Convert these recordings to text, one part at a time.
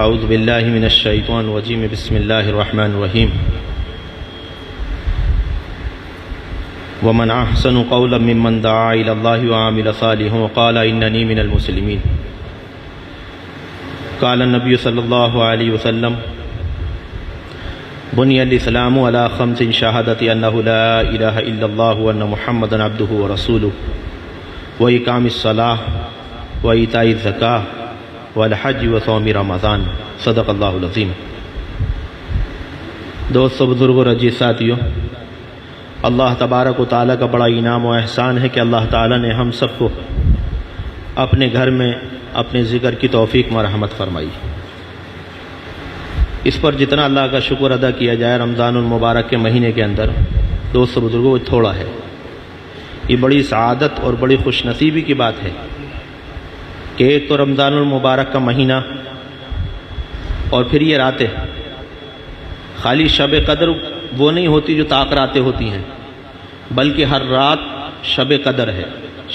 اعوذ باللہ من الشیطان الرجیم بسم اللہ الرحمن الرحیم ومن احسن قولا ممن دعا الی اللہ وعمل صالحا وقال اننی من المسلمین قال النبی صلی اللہ علیہ وسلم بنی الاسلام علی خمس شہادت انہ لا الہ الا اللہ وان محمدا عبدہ ورسولہ واقام الصلاۃ وایتاء الزکاۃ والحج وصوم رمضان صدق اللہ العظیم۔ دوستو، بزرگوں، رجی ساتھیوں، اللہ تبارک و تعالیٰ کا بڑا انعام و احسان ہے کہ اللہ تعالیٰ نے ہم سب کو اپنے گھر میں اپنے ذکر کی توفیق مرحمت فرمائی۔ اس پر جتنا اللہ کا شکر ادا کیا جائے رمضان المبارک کے مہینے کے اندر، دوستو بزرگوں، وہ تھوڑا ہے۔ یہ بڑی سعادت اور بڑی خوش نصیبی کی بات ہے کہ ایک تو رمضان المبارک کا مہینہ اور پھر یہ راتیں، خالی شب قدر وہ نہیں ہوتی جو طاق راتیں ہوتی ہیں، بلکہ ہر رات شب قدر ہے۔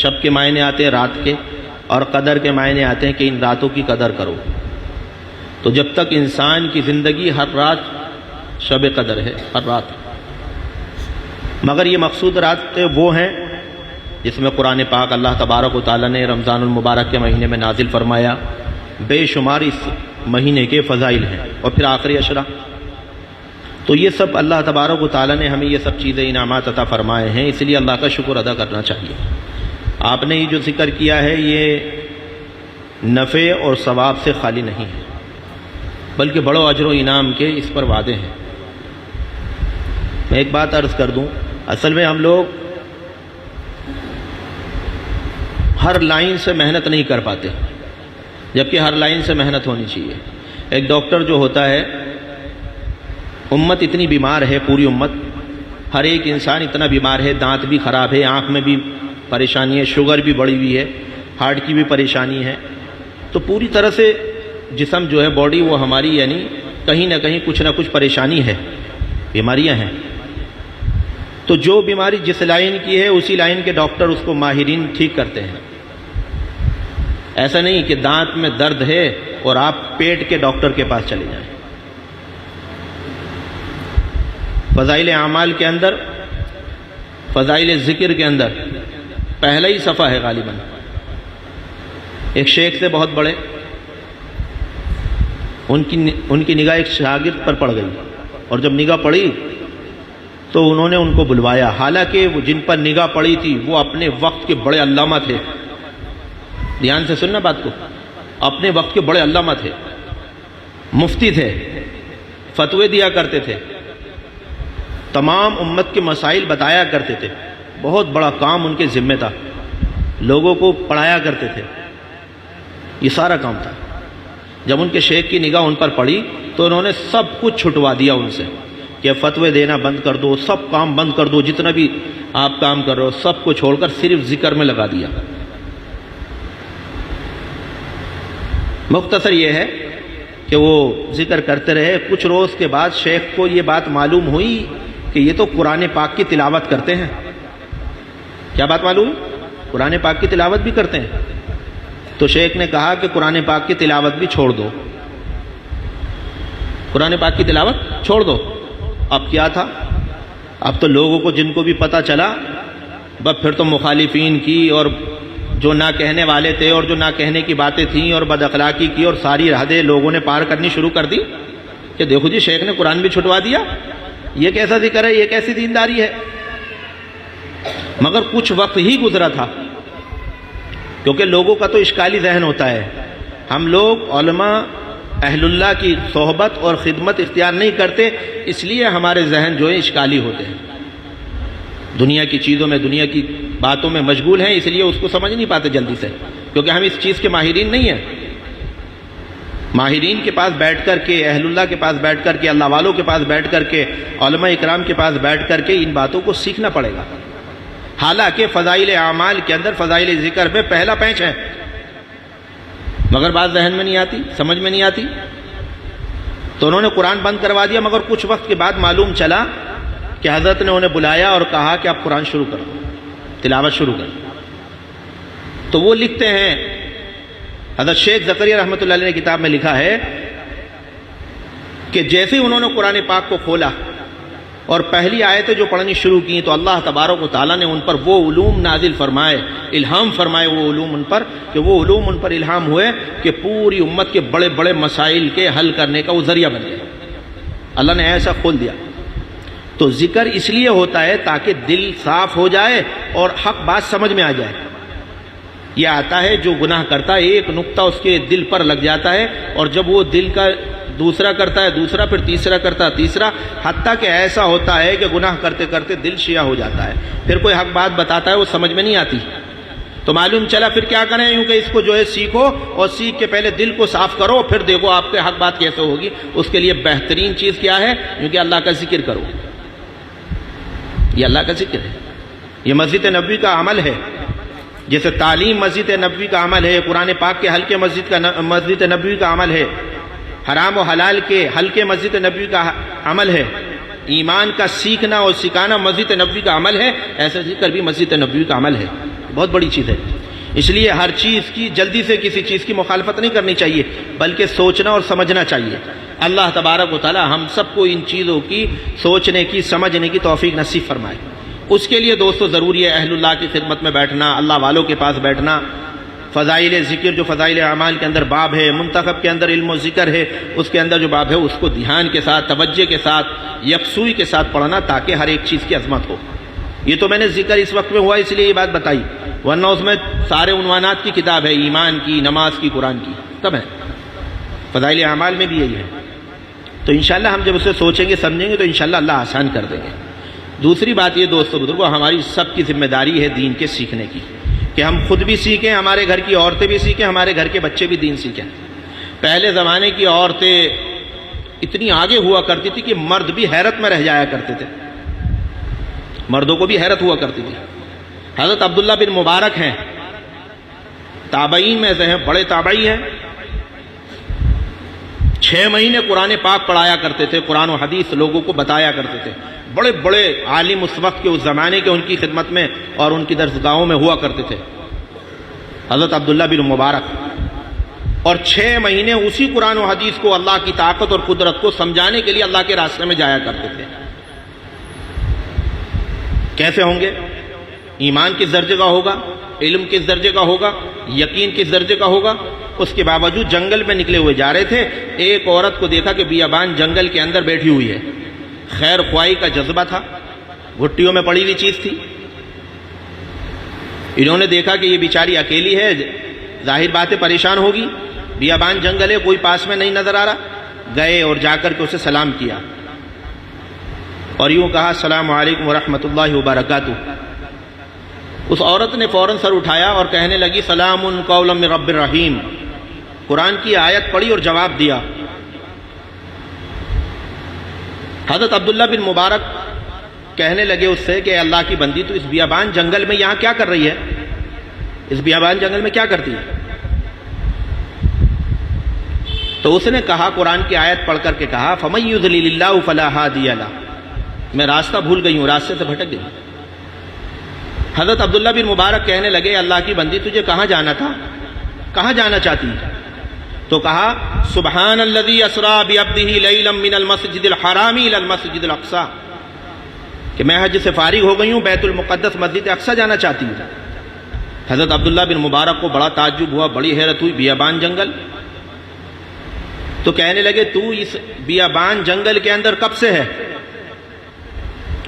شب کے معنی آتے ہیں رات کے، اور قدر کے معنی آتے ہیں کہ ان راتوں کی قدر کرو۔ تو جب تک انسان کی زندگی ہر رات شب قدر ہے، ہر رات، مگر یہ مقصود راتیں وہ ہیں جس میں قرآن پاک اللہ تبارک و تعالیٰ نے رمضان المبارک کے مہینے میں نازل فرمایا۔ بے شمار اس مہینے کے فضائل ہیں، اور پھر آخری عشرہ، تو یہ سب اللہ تبارک و تعالیٰ نے ہمیں یہ سب چیزیں انعامات عطا فرمائے ہیں، اس لیے اللہ کا شکر ادا کرنا چاہیے۔ آپ نے یہ جو ذکر کیا ہے یہ نفع اور ثواب سے خالی نہیں ہے، بلکہ بڑو اجر و انعام کے اس پر وعدے ہیں۔ میں ایک بات عرض کر دوں، اصل میں ہم لوگ ہر لائن سے محنت نہیں کر پاتے، جبکہ ہر لائن سے محنت ہونی چاہیے۔ ایک ڈاکٹر جو ہوتا ہے، امت اتنی بیمار ہے، پوری امت، ہر ایک انسان اتنا بیمار ہے، دانت بھی خراب ہے، آنکھ میں بھی پریشانی ہے، شوگر بھی بڑھی ہوئی ہے، ہارٹ کی بھی پریشانی ہے، تو پوری طرح سے جسم جو ہے، باڈی، وہ ہماری یعنی کہیں نہ کہیں کچھ نہ کچھ پریشانی ہے، بیماریاں ہیں۔ تو جو بیماری جس لائن کی ہے اسی لائن کے ڈاکٹر اس کو ماہرین ٹھیک کرتے ہیں۔ ایسا نہیں کہ دانت میں درد ہے اور آپ پیٹ کے ڈاکٹر کے پاس چلے جائیں۔ فضائل اعمال کے اندر، فضائل ذکر کے اندر پہلا ہی صفحہ ہے غالباً۔ ایک شیخ سے بہت بڑے، ان کی نگاہ ایک شاگرد پر پڑ گئی، اور جب نگاہ پڑی تو انہوں نے ان کو بلوایا، حالانکہ وہ جن پر نگاہ پڑی تھی وہ اپنے وقت کے بڑے علامہ تھے۔ دھیان سے سننا بات کو، اپنے وقت کے بڑے علامہ تھے، مفتی تھے، فتوے دیا کرتے تھے، تمام امت کے مسائل بتایا کرتے تھے، بہت بڑا کام ان کے ذمہ تھا، لوگوں کو پڑھایا کرتے تھے، یہ سارا کام تھا۔ جب ان کے شیخ کی نگاہ ان پر پڑی تو انہوں نے سب کچھ چھٹوا دیا ان سے کہ فتوے دینا بند کر دو، سب کام بند کر دو، جتنا بھی آپ کام کر رہے ہو سب کو چھوڑ کر صرف ذکر میں لگا دیا۔ مختصر یہ ہے کہ وہ ذکر کرتے رہے۔ کچھ روز کے بعد شیخ کو یہ بات معلوم ہوئی کہ یہ تو قرآن پاک کی تلاوت کرتے ہیں۔ کیا بات معلوم؟ قرآن پاک کی تلاوت بھی کرتے ہیں۔ تو شیخ نے کہا کہ قرآن پاک کی تلاوت بھی چھوڑ دو، قرآن پاک کی تلاوت چھوڑ دو۔ اب کیا تھا؟ اب تو لوگوں کو جن کو بھی پتہ چلا، بس پھر تو مخالفین کی، اور جو نہ کہنے والے تھے اور جو نہ کہنے کی باتیں تھیں اور بد اخلاقی کی، اور ساری حدیں لوگوں نے پار کرنی شروع کر دی کہ دیکھو جی شیخ نے قرآن بھی چھٹوا دیا، یہ کیسا ذکر ہے، یہ کیسی دینداری ہے۔ مگر کچھ وقت ہی گزرا تھا، کیونکہ لوگوں کا تو اشکالی ذہن ہوتا ہے۔ ہم لوگ علماء اہل اللہ کی صحبت اور خدمت اختیار نہیں کرتے، اس لیے ہمارے ذہن جو ہے اشکالی ہوتے ہیں، دنیا کی چیزوں میں، دنیا کی باتوں میں مشغول ہیں، اس لیے اس کو سمجھ نہیں پاتے جلدی سے، کیونکہ ہم اس چیز کے ماہرین نہیں ہیں۔ ماہرین کے پاس بیٹھ کر کے، اہل اللہ کے پاس بیٹھ کر کے، اللہ والوں کے پاس بیٹھ کر کے، علماء اکرام کے پاس بیٹھ کر کے ان باتوں کو سیکھنا پڑے گا۔ حالانکہ فضائل اعمال کے اندر فضائل ذکر میں پہلا پینچ ہے، مگر بات ذہن میں نہیں آتی، سمجھ میں نہیں آتی، تو انہوں نے قرآن بند کروا دیا۔ مگر کچھ وقت کے بعد معلوم چلا کہ حضرت نے انہیں بلایا اور کہا کہ آپ قرآن شروع کرو، تلاوت شروع کرو۔ تو وہ لکھتے ہیں، حضرت شیخ زکریا رحمۃ اللہ علیہ نے کتاب میں لکھا ہے کہ جیسے انہوں نے قرآن پاک کو کھولا اور پہلی آیتیں جو پڑھنی شروع کی تو اللہ تبارک و تعالیٰ نے ان پر وہ علوم نازل فرمائے، الہام فرمائے وہ علوم ان پر، کہ وہ علوم ان پر الہام ہوئے کہ پوری امت کے بڑے بڑے مسائل کے حل کرنے کا وہ ذریعہ بن گئے، اللہ نے ایسا کھول دیا۔ تو ذکر اس لیے ہوتا ہے تاکہ دل صاف ہو جائے اور حق بات سمجھ میں آ جائے۔ یہ آتا ہے جو گناہ کرتا ہے ایک نقطہ اس کے دل پر لگ جاتا ہے، اور جب وہ دل کا دوسرا کرتا ہے دوسرا، پھر تیسرا کرتا ہے تیسرا، حتیٰ کہ ایسا ہوتا ہے کہ گناہ کرتے کرتے دل شیعہ ہو جاتا ہے، پھر کوئی حق بات بتاتا ہے وہ سمجھ میں نہیں آتی، تو معلوم چلا پھر کیا کریں، یوں کہ اس کو جو ہے سیکھو، اور سیکھ کے پہلے دل کو صاف کرو، پھر دیکھو آپ کے حق بات کیسے ہوگی۔ اس کے لیے بہترین چیز کیا ہے، یوں کہ اللہ کا ذکر کرو، یہ اللہ کا ذکر ہے، یہ مسجد نبوی کا عمل ہے، جیسے تعلیم مسجد نبوی کا عمل ہے، قرآن پاک کے حلقے مسجد نبوی کا عمل ہے، حرام و حلال کے حلقے مسجد نبوی کا عمل ہے، ایمان کا سیکھنا اور سکھانا مسجد نبوی کا عمل ہے، ایسے ذکر بھی مسجد نبوی کا عمل ہے، بہت بڑی چیز ہے۔ اس لیے ہر چیز کی جلدی سے کسی چیز کی مخالفت نہیں کرنی چاہیے، بلکہ سوچنا اور سمجھنا چاہیے۔ اللہ تبارک و تعالی ہم سب کو ان چیزوں کی سوچنے کی سمجھنے کی توفیق نصیب فرمائے۔ اس کے لیے دوستو ضروری ہے اہل اللہ کی خدمت میں بیٹھنا، اللہ والوں کے پاس بیٹھنا، فضائل ذکر جو فضائل اعمال کے اندر باب ہے، منتخب کے اندر علم و ذکر ہے، اس کے اندر جو باب ہے اس کو دھیان کے ساتھ، توجہ کے ساتھ، یکسوئی کے ساتھ پڑھنا، تاکہ ہر ایک چیز کی عظمت ہو۔ یہ تو میں نے ذکر اس وقت میں ہوا اس لیے یہ بات بتائی، ورنہ اس میں سارے عنوانات کی کتاب ہے، ایمان کی، نماز کی، قرآن کی، سب ہے، فضائل اعمال میں بھی یہی ہے۔ تو انشاءاللہ ہم جب اسے سوچیں گے سمجھیں گے تو انشاءاللہ اللہ آسان کر دیں گے۔ دوسری بات یہ دوستو بزرگو، ہماری سب کی ذمہ داری ہے دین کے سیکھنے کی، کہ ہم خود بھی سیکھیں، ہمارے گھر کی عورتیں بھی سیکھیں، ہمارے گھر کے بچے بھی دین سیکھیں۔ پہلے زمانے کی عورتیں اتنی آگے ہوا کرتی تھی کہ مرد بھی حیرت میں رہ جایا کرتے تھے، مردوں کو بھی حیرت ہوا کرتی تھی۔ حضرت عبداللہ بن مبارک ہیں، تابعین میں سے ہیں، بڑے تابعی ہیں، 6 مہینے قرآن پاک پڑھایا کرتے تھے، قرآن و حدیث لوگوں کو بتایا کرتے تھے، بڑے بڑے عالم اس وقت کے، اس زمانے کے ان کی خدمت میں اور ان کی درسگاہوں میں ہوا کرتے تھے حضرت عبداللہ بن مبارک، اور 6 مہینے اسی قرآن و حدیث کو اللہ کی طاقت اور قدرت کو سمجھانے کے لیے اللہ کے راستے میں جایا کرتے تھے۔ کیسے ہوں گے؟ ایمان کس درجے کا ہوگا، علم کس درجے کا ہوگا، یقین کس درجے کا ہوگا؟ اس کے باوجود جنگل میں نکلے ہوئے جا رہے تھے، ایک عورت کو دیکھا کہ بیابان جنگل کے اندر بیٹھی ہوئی ہے، خیر خواہی کا جذبہ تھا، گھٹیوں میں پڑی ہوئی چیز تھی، انہوں نے دیکھا کہ یہ بیچاری اکیلی ہے، ظاہر بات ہے پریشان ہوگی، بیابان جنگل ہے، کوئی پاس میں نہیں نظر آ رہا، گئے اور جا کر کے اسے سلام کیا اور یوں کہا السلام علیکم ورحمۃ اللہ وبرکاتہ۔ اس عورت نے فوراً سر اٹھایا اور کہنے لگی سلام قولا من رب الرحیم، قرآن کی آیت پڑھی اور جواب دیا۔ حضرت عبداللہ بن مبارک کہنے لگے اس سے کہ اللہ کی بندی تو اس بیابان جنگل میں یہاں کیا کر رہی ہے، اس بیابان جنگل میں کیا کرتی ہے؟ تو اس نے کہا، قرآن کی آیت پڑھ کر کے کہا فَمَن يُضْلِلِ اللَّهُ فَلَا هَادِيَ لَهُ، میں راستہ بھول گئی ہوں، راستے سے بھٹک گئی۔ حضرت عبداللہ بن مبارک کہنے لگے اللہ کی بندی تجھے کہاں جانا تھا، کہاں جانا چاہتی؟ تو کہا سبحان الذی اسریٰ بعبدہ لیلا من المسجد الحرام الی المسجد الاقصی، کہ میں حج سے فارغ ہو گئی ہوں، بیت المقدس مسجد اقصی جانا چاہتی ہوں۔ حضرت عبداللہ بن مبارک کو بڑا تعجب ہوا، بڑی حیرت ہوئی، بیابان جنگل؟ تو کہنے لگے تو اس بیابان جنگل کے اندر کب سے ہے؟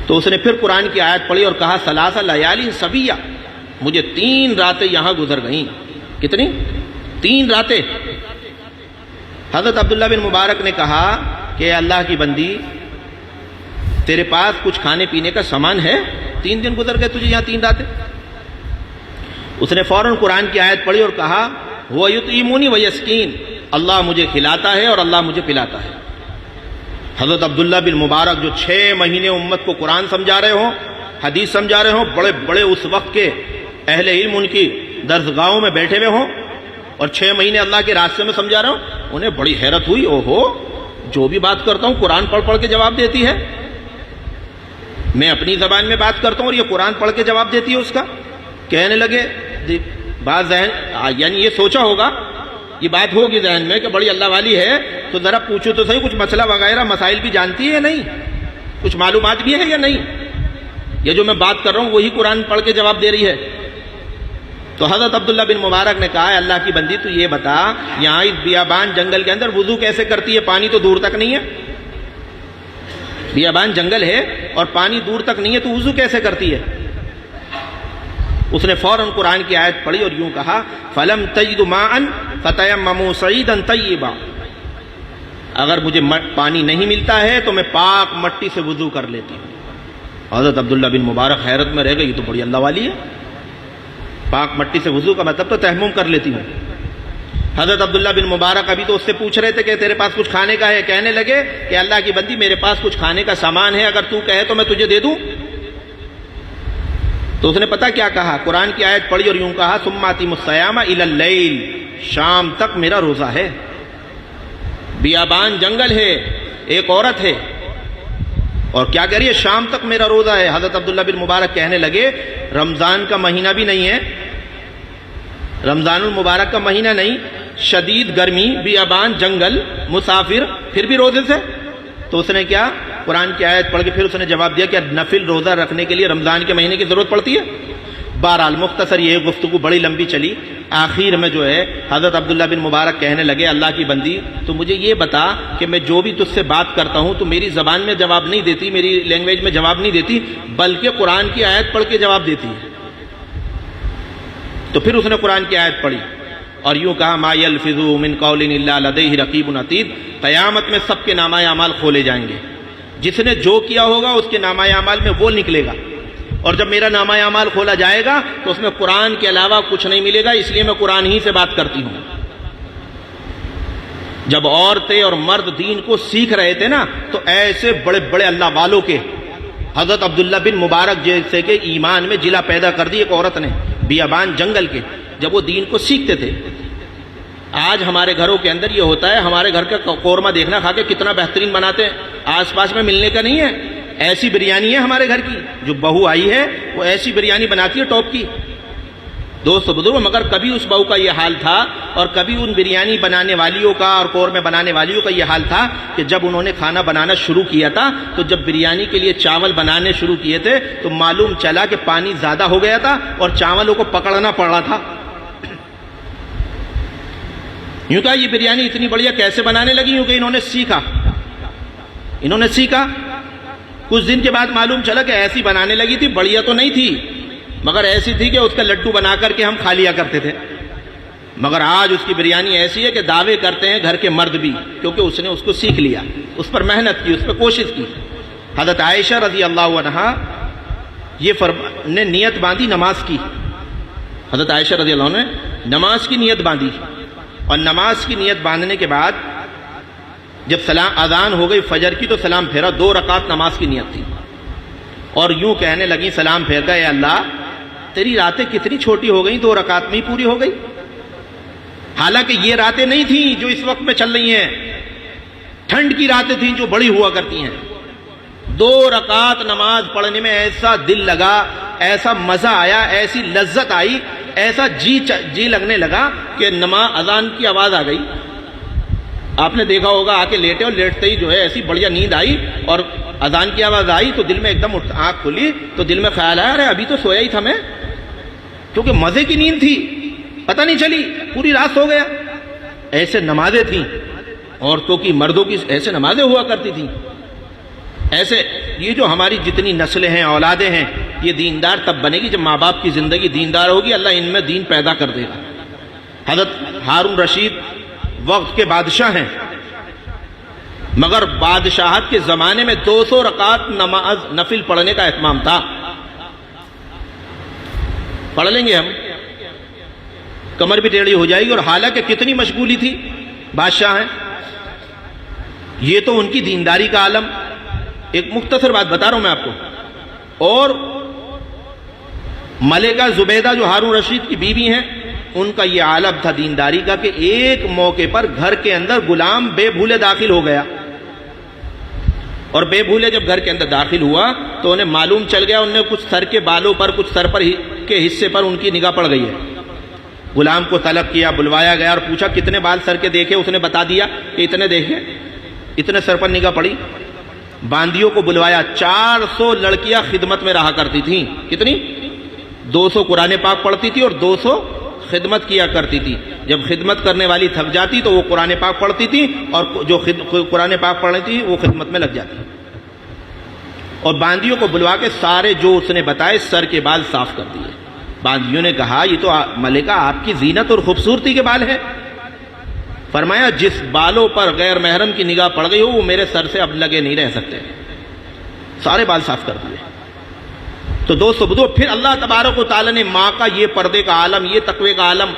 تو اس نے پھر قرآن کی آیت پڑھی اور کہا ثلاث لیال سویہ، مجھے 3 راتیں یہاں گزر گئیں۔ کتنی؟ 3 راتیں۔ حضرت عبداللہ بن مبارک نے کہا کہ اللہ کی بندی تیرے پاس کچھ کھانے پینے کا سامان ہے؟ 3 دن گزر گئے تجھے یہاں 3 راتیں۔ اس نے فوراً قرآن کی آیت پڑھی اور کہا وہ یطعمونی ویسقین، اللہ مجھے کھلاتا ہے اور اللہ مجھے پلاتا ہے۔ حضرت عبداللہ بن مبارک جو 6 مہینے امت کو قرآن سمجھا رہے ہوں، حدیث سمجھا رہے ہوں، بڑے بڑے اس وقت کے اہل علم ان کی درسگاہوں میں بیٹھے ہوئے ہوں اور 6 مہینے اللہ کے راستے میں سمجھا رہے ہوں، انہیں بڑی حیرت ہوئی، اوہو جو بھی بات کرتا ہوں قرآن پڑھ پڑھ کے جواب دیتی ہے، میں اپنی زبان میں بات کرتا ہوں اور یہ قرآن پڑھ کے جواب دیتی ہے اس کا۔ کہنے لگے بات ذہن، یعنی یہ سوچا ہوگا یہ بات ہوگی ذہن میں کہ بڑی اللہ والی ہے تو ذرا پوچھو تو صحیح، کچھ مسئلہ وغیرہ مسائل بھی جانتی ہے یا نہیں، کچھ معلومات بھی ہے یا نہیں؟ یہ جو میں بات کر رہا ہوں وہی قرآن پڑھ کے جواب دے رہی ہے۔ تو حضرت عبداللہ بن مبارک نے کہا، اللہ کی بندی تو یہ بتا، یہاں اس بیابان جنگل کے اندر وضو کیسے کرتی ہے؟ پانی تو دور تک نہیں ہے، بیابان جنگل ہے اور پانی دور تک نہیں ہے، تو وضو کیسے کرتی ہے؟ اس نے فوراً قرآن کی آیت پڑھی اور یوں کہا، فَلَمْ تَجِدُ مَاءً فَتَيَمَّمُوا صَعِيدًا طَيِّبًا، اگر مجھے پانی نہیں ملتا ہے تو میں پاک مٹی سے وضو کر لیتی ہوں۔ حضرت عبداللہ بن مبارک حیرت میں رہ گئے، یہ تو بڑی اللہ والی ہے، پاک مٹی سے وضو کا مطلب تو تیمم کر لیتی ہوں۔ حضرت عبداللہ بن مبارک ابھی تو اس سے پوچھ رہے تھے کہ تیرے پاس کچھ کھانے کا ہے، کہنے لگے کہ اللہ کی بندی میرے پاس کچھ کھانے کا سامان ہے، اگر تو کہے تو میں تجھے دے دوں۔ تو اس نے پتہ کیا کہا، قرآن کی آیت پڑھی اور یوں کہا، ثم اتموا الصیام الی اللیل، شام تک میرا روزہ ہے۔ بیابان جنگل ہے، ایک عورت ہے اور کیا کہہ رہی ہے، شام تک میرا روزہ ہے۔ حضرت عبداللہ بن مبارک کہنے لگے، رمضان کا مہینہ بھی نہیں ہے، رمضان المبارک کا مہینہ نہیں، شدید گرمی، بیابان جنگل، مسافر، پھر بھی روزے سے؟ تو اس نے کیا، قرآن کی آیت پڑھ کے پھر اس نے جواب دیا کہ نفل روزہ رکھنے کے لیے رمضان کے مہینے کی ضرورت پڑتی ہے۔ بہرحال مختصر یہ گفتگو بڑی لمبی چلی، آخر میں جو ہے حضرت عبداللہ بن مبارک کہنے لگے، اللہ کی بندی تو مجھے یہ بتا کہ میں جو بھی تجھ سے بات کرتا ہوں تو میری زبان میں جواب نہیں دیتی، میری لینگویج میں جواب نہیں دیتی، بلکہ قرآن کی آیت پڑھ کے جواب دیتی ہے۔ تو پھر اس نے قرآن کی آیت پڑھی اور یوں کہا، ما یلفظ من قول الا لدیہ رقیب عتید، قیامت میں سب کے نامہ اعمال کھولے جائیں گے، جس نے جو کیا ہوگا اس کے نامہ اعمال میں وہ نکلے گا، اور جب میرا نامہ اعمال کھولا جائے گا تو اس میں قرآن کے علاوہ کچھ نہیں ملے گا، اس لیے میں قرآن ہی سے بات کرتی ہوں۔ جب عورتیں اور مرد دین کو سیکھ رہے تھے نا، تو ایسے بڑے بڑے اللہ والوں کے، حضرت عبداللہ بن مبارک جیسے کہ ایمان میں جلا پیدا کر دی ایک عورت نے، بیابان جنگل کے، جب وہ دین کو سیکھتے تھے۔ آج ہمارے گھروں کے اندر یہ ہوتا ہے، ہمارے گھر کا قورمہ دیکھنا کھا کے کتنا بہترین بناتے ہیں، آس پاس میں ملنے کا نہیں ہے، ایسی بریانی ہے ہمارے گھر کی، جو بہو آئی ہے وہ ایسی بریانی بناتی ہے ٹاپ کی۔ دوست بزرگ، مگر کبھی اس بہو کا یہ حال تھا اور کبھی ان بریانی بنانے والیوں کا اور قورمے بنانے والیوں کا یہ حال تھا کہ جب انہوں نے کھانا بنانا شروع کیا تھا تو جب بریانی کے لیے چاول بنانے شروع کیے تھے تو معلوم چلا کہ پانی زیادہ ہو گیا تھا اور چاولوں کو پکڑنا پڑ رہا تھا۔ یوں کہا، یہ بریانی اتنی بڑھیا کیسے بنانے لگی؟ یوں کہ انہوں نے سیکھا۔ کچھ دن کے بعد معلوم چلا کہ ایسی بنانے لگی تھی، بڑھیا تو نہیں تھی مگر ایسی تھی کہ اس کا لڈو بنا کر کے ہم کھا لیا کرتے تھے، مگر آج اس کی بریانی ایسی ہے کہ دعوے کرتے ہیں گھر کے مرد بھی، کیونکہ اس نے اس کو سیکھ لیا، اس پر محنت کی، اس پر کوشش کی۔ حضرت عائشہ رضی اللہ عنہا نے نیت باندھی نماز کی، حضرت عائشہ رضی اللہ عنہ نے نماز کی نیت باندھی، اور نماز کی نیت باندھنے کے بعد جب اذان ہو گئی فجر کی تو سلام پھیرا، 2 رکعت نماز کی نیت تھی، اور یوں کہنے لگی سلام پھیر گئے، اے اللہ تیری راتیں کتنی چھوٹی ہو گئیں، 2 رکعت میں ہی پوری ہو گئی، حالانکہ یہ راتیں نہیں تھیں جو اس وقت میں چل رہی ہیں، ٹھنڈ کی راتیں تھیں جو بڑی ہوا کرتی ہیں۔ 2 رکعت نماز پڑھنے میں ایسا دل لگا، ایسا مزہ آیا، ایسی لذت آئی، ایسا جی لگنے لگا کہ اذان کی آواز آ گئی، آپ نے دیکھا ہوگا آ کے لیٹے اور لیٹتے ہی جو ہے ایسی بڑھیا نیند آئی اور اذان کی آواز آئی تو دل میں ایک دم آنکھ کھلی تو دل میں خیال آیا، ارے ابھی تو سویا ہی تھا میں، کیونکہ مزے کی نیند تھی، پتہ نہیں چلی، پوری رات سو گیا۔ ایسے نمازیں تھیں عورتوں کی، مردوں کی ایسے نمازیں ہوا کرتی تھیں۔ ایسے یہ جو ہماری جتنی نسلیں ہیں، اولادیں ہیں، یہ دیندار تب بنے گی جب ماں باپ کی زندگی دیندار ہوگی، اللہ ان میں دین پیدا کر دے گا۔ حضرت ہارون رشید وقت کے بادشاہ ہیں، مگر بادشاہت کے زمانے میں 200 رکعت نماز نفل پڑھنے کا اہتمام تھا۔ پڑھ لیں گے ہم، کمر بھی ٹیڑھی ہو جائے گی، اور حالانکہ کتنی مشغولی تھی، بادشاہ ہیں، یہ تو ان کی دینداری کا عالم۔ ایک مختصر بات بتا رہا ہوں میں آپ کو، اور ملکہ زبیدہ جو ہارون رشید کی بیوی ہیں، ان کا یہ عالم تھا دینداری کا کہ ایک موقع پر گھر کے اندر غلام بے بھولے داخل ہو گیا، اور بے بھولے جب گھر کے اندر داخل ہوا تو انہیں معلوم چل گیا، انہیں کچھ سر کے بالوں پر، کچھ سر پر کے حصے پر ان کی نگاہ پڑ گئی ہے، غلام کو طلب کیا، بلوایا گیا اور پوچھا کتنے بال سر کے دیکھے، اس نے بتا دیا کہ اتنے دیکھے، اتنے سر پر نگاہ پڑی۔ باندیوں کو بلوایا، 400 لڑکیاں خدمت میں رہا کرتی تھیں، کتنی؟ 200 قرآن پاک پڑھتی تھی اور 200 خدمت کیا کرتی تھی۔ جب خدمت کرنے والی تھک جاتی تو وہ قرآن پاک پڑھتی تھی اور جو قرآن پاک پڑھ رہی تھی وہ خدمت میں لگ جاتی، اور باندیوں کو بلوا کے سارے جو اس نے بتائے سر کے بال صاف کر دیے۔ باندیوں نے کہا یہ تو ملکہ آپ کی زینت اور خوبصورتی کے بال ہیں۔ فرمایا جس بالوں پر غیر محرم کی نگاہ پڑ گئی ہو وہ میرے سر سے اب لگے نہیں رہ سکتے، سارے بال صاف کر دیے۔ تو دوستو بدو، پھر اللہ تبارک و تعالیٰ نے ماں کا یہ پردے کا عالم، یہ تقوی کا عالم،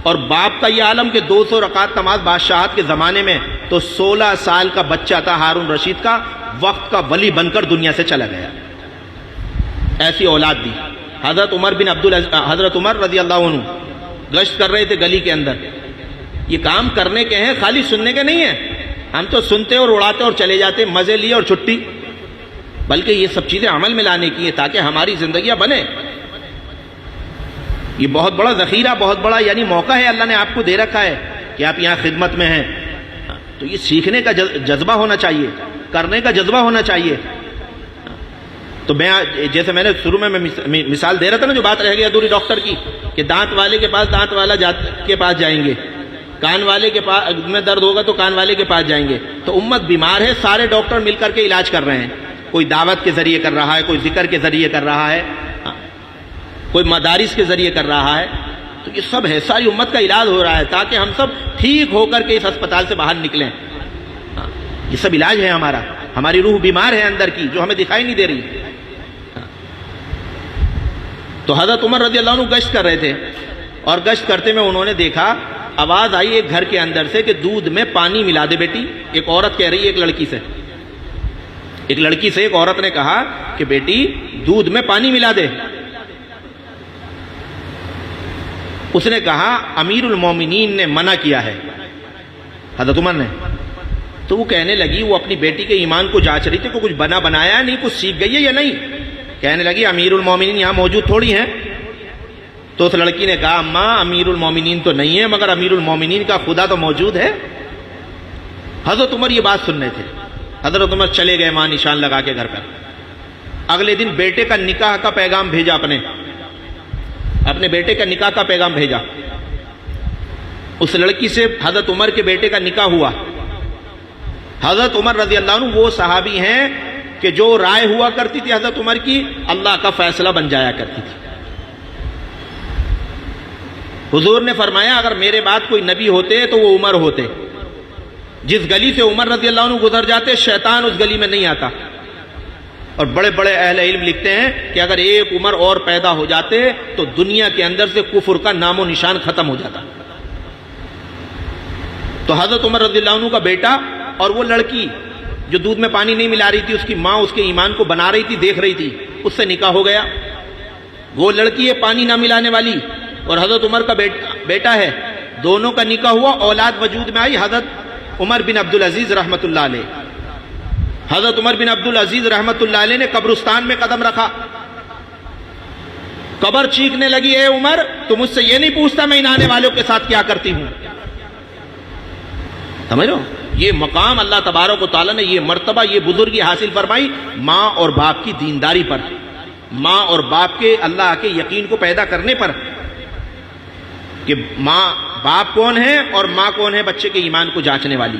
اور باپ کا یہ عالم کہ 200 رکعت نماز بادشاہت کے زمانے میں، تو 16 سال کا بچہ تھا ہارون رشید کا، وقت کا ولی بن کر دنیا سے چلا گیا۔ ایسی اولاد دی۔ حضرت عمر رضی اللہ عنہ گشت کر رہے تھے گلی کے اندر۔ یہ کام کرنے کے ہیں، خالی سننے کے نہیں ہیں، ہم تو سنتے اور اڑاتے اور چلے جاتے، مزے لیے اور چھٹی، بلکہ یہ سب چیزیں عمل میں لانے کی ہیں تاکہ ہماری زندگیاں بنے۔ یہ بہت بڑا ذخیرہ، بہت بڑا یعنی موقع ہے اللہ نے آپ کو دے رکھا ہے کہ آپ یہاں خدمت میں ہیں، تو یہ سیکھنے کا جذبہ ہونا چاہیے، کرنے کا جذبہ ہونا چاہیے۔ تو میں جیسے میں نے شروع میں مثال دے رہا تھا نا، جو بات رہ گئی ادھوری ڈاکٹر کی، کہ دانت والے کے پاس دانت والا کے پاس جائیں گے، کان والے کے پاس میں درد ہوگا تو کان والے کے پاس جائیں گے۔ تو امت بیمار ہے، سارے ڈاکٹر مل کر کے علاج کر رہے ہیں، کوئی دعوت کے ذریعے کر رہا ہے، کوئی ذکر کے ذریعے کر رہا ہے، کوئی مدارس کے ذریعے کر رہا ہے۔ تو یہ سب ہے، ساری امت کا علاج ہو رہا ہے تاکہ ہم سب ٹھیک ہو کر کے اس اسپتال سے باہر نکلیں۔ یہ سب علاج ہے ہمارا، ہماری روح بیمار ہے اندر کی جو ہمیں دکھائی نہیں دے رہی۔ تو حضرت عمر رضی اللہ عنہ گشت کر رہے تھے، اور گشت کرتے میں انہوں نے دیکھا، آواز آئی ایک گھر کے اندر سے کہ دودھ میں پانی ملا دے بیٹی۔ ایک عورت کہہ رہی ہے ایک لڑکی سے، ایک عورت نے کہا کہ بیٹی دودھ میں پانی ملا دے۔ اس نے کہا امیر المومنین نے منع کیا ہے، حضرت عمر نے۔ تو وہ کہنے لگی، وہ اپنی بیٹی کے ایمان کو جانچ رہی تھی کہ کچھ بنا بنایا نہیں، کچھ سیکھ گئی ہے یا نہیں۔ کہنے لگی امیر المومنین یہاں موجود تھوڑی ہیں۔ تو اس لڑکی نے کہا اماں امیر المومنین تو نہیں ہے، مگر امیر المومنین کا خدا تو موجود ہے۔ حضرت عمر یہ بات سن رہے تھے۔ حضرت عمر چلے گئے وہاں نشان لگا کے گھر پر۔ اگلے دن بیٹے کا نکاح کا پیغام بھیجا، اپنے بیٹے کا نکاح کا پیغام بھیجا۔ اس لڑکی سے حضرت عمر کے بیٹے کا نکاح ہوا۔ حضرت عمر رضی اللہ عنہ وہ صحابی ہیں کہ جو رائے ہوا کرتی تھی حضرت عمر کی، اللہ کا فیصلہ بن جایا کرتی تھی۔ حضور نے فرمایا اگر میرے بعد کوئی نبی ہوتے تو وہ عمر ہوتے۔ جس گلی سے عمر رضی اللہ عنہ گزر جاتے شیطان اس گلی میں نہیں آتا۔ اور بڑے بڑے اہل علم لکھتے ہیں کہ اگر ایک عمر اور پیدا ہو جاتے تو دنیا کے اندر سے کفر کا نام و نشان ختم ہو جاتا۔ تو حضرت عمر رضی اللہ عنہ کا بیٹا اور وہ لڑکی جو دودھ میں پانی نہیں ملا رہی تھی، اس کی ماں اس کے ایمان کو بنا رہی تھی، دیکھ رہی تھی، اس سے نکاح ہو گیا۔ وہ لڑکی ہے پانی نہ ملانے والی اور حضرت عمر کا بیٹا ہے، دونوں کا نکاح ہوا، اولاد وجود میں آئی۔ حضرت عمر بن عبدالعزیز رحمت اللہ علیہ، حضرت عمر بن عبدالعزیز رحمت اللہ علیہ نے قبرستان میں قدم رکھا۔ قبر چیخنے لگی اے عمر تو مجھ سے یہ نہیں پوچھتا میں ان آنے والوں کے ساتھ کیا کرتی ہوں۔ سمجھ رہے ہو؟ یہ مقام اللہ تبارک و تعالیٰ نے، یہ مرتبہ، یہ بزرگی حاصل فرمائی ماں اور باپ کی دینداری پر، ماں اور باپ کے اللہ کے یقین کو پیدا کرنے پر، کہ ماں باپ کون ہے اور ماں کون ہے بچے کے ایمان کو جانچنے والی۔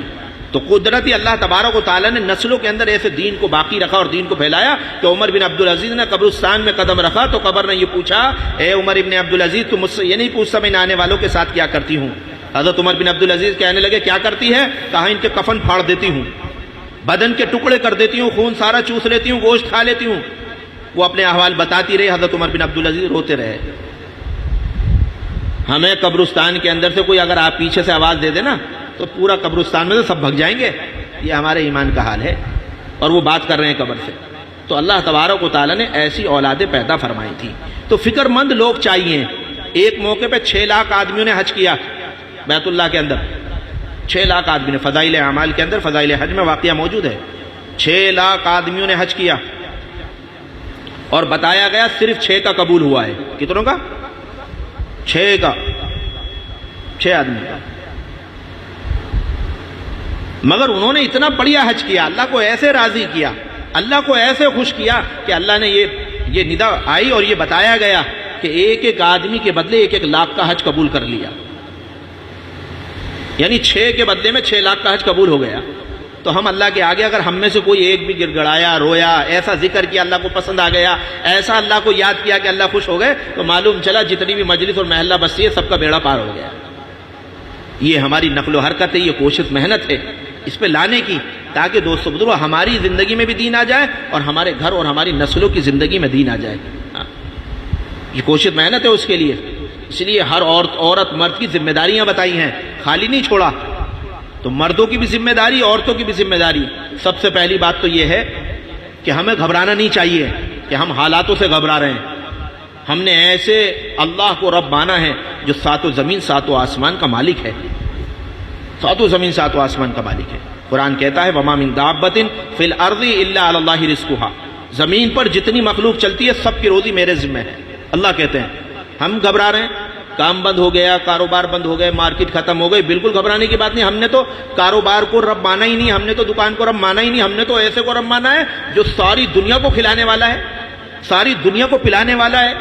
تو قدرتی اللہ تبارک و تعالیٰ نے نسلوں کے اندر ایسے دین کو باقی رکھا اور دین کو پھیلایا کہ عمر بن عبدالعزیز نے قبرستان میں قدم رکھا تو قبر نے یہ پوچھا اے عمر ابن عبدالعزیز تو مجھ سے یہ نہیں پوچھتا میں ان آنے والوں کے ساتھ کیا کرتی ہوں۔ حضرت عمر بن عبدالعزیز کہنے لگے کیا کرتی ہے؟ کہا ان کے کفن پھاڑ دیتی ہوں، بدن کے ٹکڑے کر دیتی ہوں، خون سارا چوس لیتی ہوں، گوشت کھا لیتی ہوں۔ وہ اپنے احوال بتاتی رہی، حضرت عمر بن عبدالعزیز روتے رہے۔ ہمیں قبرستان کے اندر سے کوئی اگر آپ پیچھے سے آواز دے دے نا تو پورا قبرستان میں سے سب بھگ جائیں گے، یہ ہمارے ایمان کا حال ہے۔ اور وہ بات کر رہے ہیں قبر سے۔ تو اللہ تبارک و تعالیٰ نے ایسی اولادیں پیدا فرمائی تھی۔ تو فکر مند لوگ چاہیے۔ ایک موقع پہ 6 لاکھ آدمیوں نے حج کیا بیت اللہ کے اندر، 6 لاکھ آدمی نے، فضائل اعمال کے اندر فضائل حج میں واقعہ موجود ہے۔ 6 لاکھ آدمیوں نے حج کیا اور بتایا گیا صرف 6 کا قبول ہوا ہے۔ کتنوں کا؟ چھ آدمی کا. مگر انہوں نے اتنا بڑھیا حج کیا، اللہ کو ایسے راضی کیا، اللہ کو ایسے خوش کیا کہ اللہ نے یہ ندا آئی اور یہ بتایا گیا کہ ایک ایک آدمی کے بدلے 1-1 لاکھ کا حج قبول کر لیا. یعنی 6 کے بدلے میں 6 لاکھ کا حج قبول ہو گیا. تو ہم اللہ کے آگے اگر ہم میں سے کوئی ایک بھی گڑ گڑایا، رویا، ایسا ذکر کیا اللہ کو پسند آ گیا، ایسا اللہ کو یاد کیا کہ اللہ خوش ہو گئے، تو معلوم چلا جتنی بھی مجلس اور محلہ بستی ہے سب کا بیڑا پار ہو گیا. یہ ہماری نقل و حرکت ہے، یہ کوشش محنت ہے اس پہ لانے کی، تاکہ دوستو بزرگو ہماری زندگی میں بھی دین آ جائے اور ہمارے گھر اور ہماری نسلوں کی زندگی میں دین آ جائے. یہ کوشش محنت ہے اس کے لیے. اس لیے ہر عورت مرد کی ذمہ داریاں بتائی ہیں، خالی نہیں چھوڑا. تو مردوں کی بھی ذمہ داری، عورتوں کی بھی ذمہ داری. سب سے پہلی بات تو یہ ہے کہ ہمیں گھبرانا نہیں چاہیے کہ ہم حالاتوں سے گھبرا رہے ہیں. ہم نے ایسے اللہ کو رب مانا ہے جو 7 زمین 7 آسمان کا مالک ہے. 7 زمین 7 آسمان کا مالک ہے. قرآن کہتا ہے وَمَا مِن دَابَّةٍ فِي الْأَرْضِ إِلَّا عَلَى اللَّهِ رِزْقُهَا. زمین پر جتنی مخلوق چلتی ہے سب کی روزی میرے ذمہ ہے. اللہ کہتے ہیں ہم گھبرا رہے ہیں، کام بند ہو گیا، کاروبار بند ہو گئے، مارکیٹ ختم ہو گئی. بالکل گھبرانے کی بات نہیں. ہم نے تو کاروبار کو رب مانا ہی نہیں، ہم نے تو دکان کو رب مانا ہی نہیں. ہم نے تو ایسے کو رب مانا ہے جو ساری دنیا کو کھلانے والا ہے، ساری دنیا کو پلانے والا ہے.